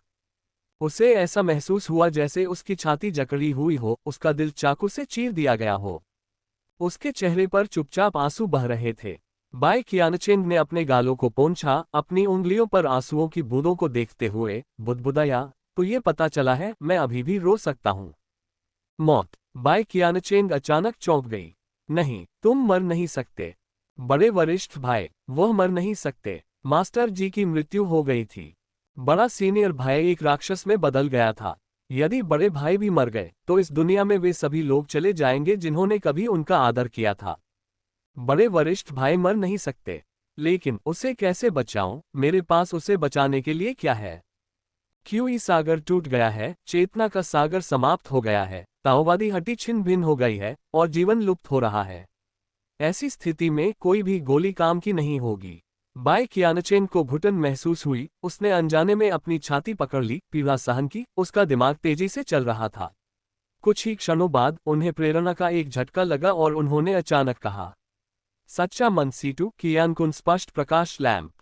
Speaker 1: उसे ऐसा महसूस हुआ जैसे उसकी छाती जकड़ी हुई हो, उसका दिल चाकू से चीर दिया गया हो। उसके चेहरे पर चुपचाप आंसू बह रहे थे। बाई कियानचेन ने अपने गालों को पोंछा, अपनी उंगलियों पर आंसुओं की बूंदों को देखते हुए बुदबुदाया, तो ये पता चला है, मैं अभी भी रो सकता हूं। मौत। बाई कियानचेन अचानक चौंक गई। नहीं, तुम मर नहीं सकते। बड़े वरिष्ठ भाई, वह मर नहीं सकते। मास्टर जी की मृत्यु हो गई थी। बड़ा सीनियर भाई एक राक्षस में बदल गया था। यदि बड़े भाई भी मर गए, तो इस दुनिया में वे सभी लोग चले जाएंगे जिन्होंने कभी उनका आदर किया था। बड़े वरिष्ठ भाई मर नहीं सकते, लेकिन उसे कैसे बचाऊं? मेरे पास उसे बचाने के लिए क्या है? क्यूई सागर टूट गया है, चेतना का सागर समाप्त हो गया है, ताओवादी हड्डी छिन्न भिन्न हो गई है और जीवन लुप्त हो रहा है। ऐसी स्थिति में कोई भी गोली काम की नहीं होगी। बाई कियानचेन को घुटन महसूस हुई। उसने अनजाने में अपनी छाती पकड़ ली, पीड़ा सहन की। उसका दिमाग तेजी से चल रहा था। कुछ ही क्षणों बाद उन्हें प्रेरणा का एक झटका लगा और उन्होंने अचानक कहा, सच्चा मन सीटू कियान कुन स्पष्ट प्रकाश लैम्प।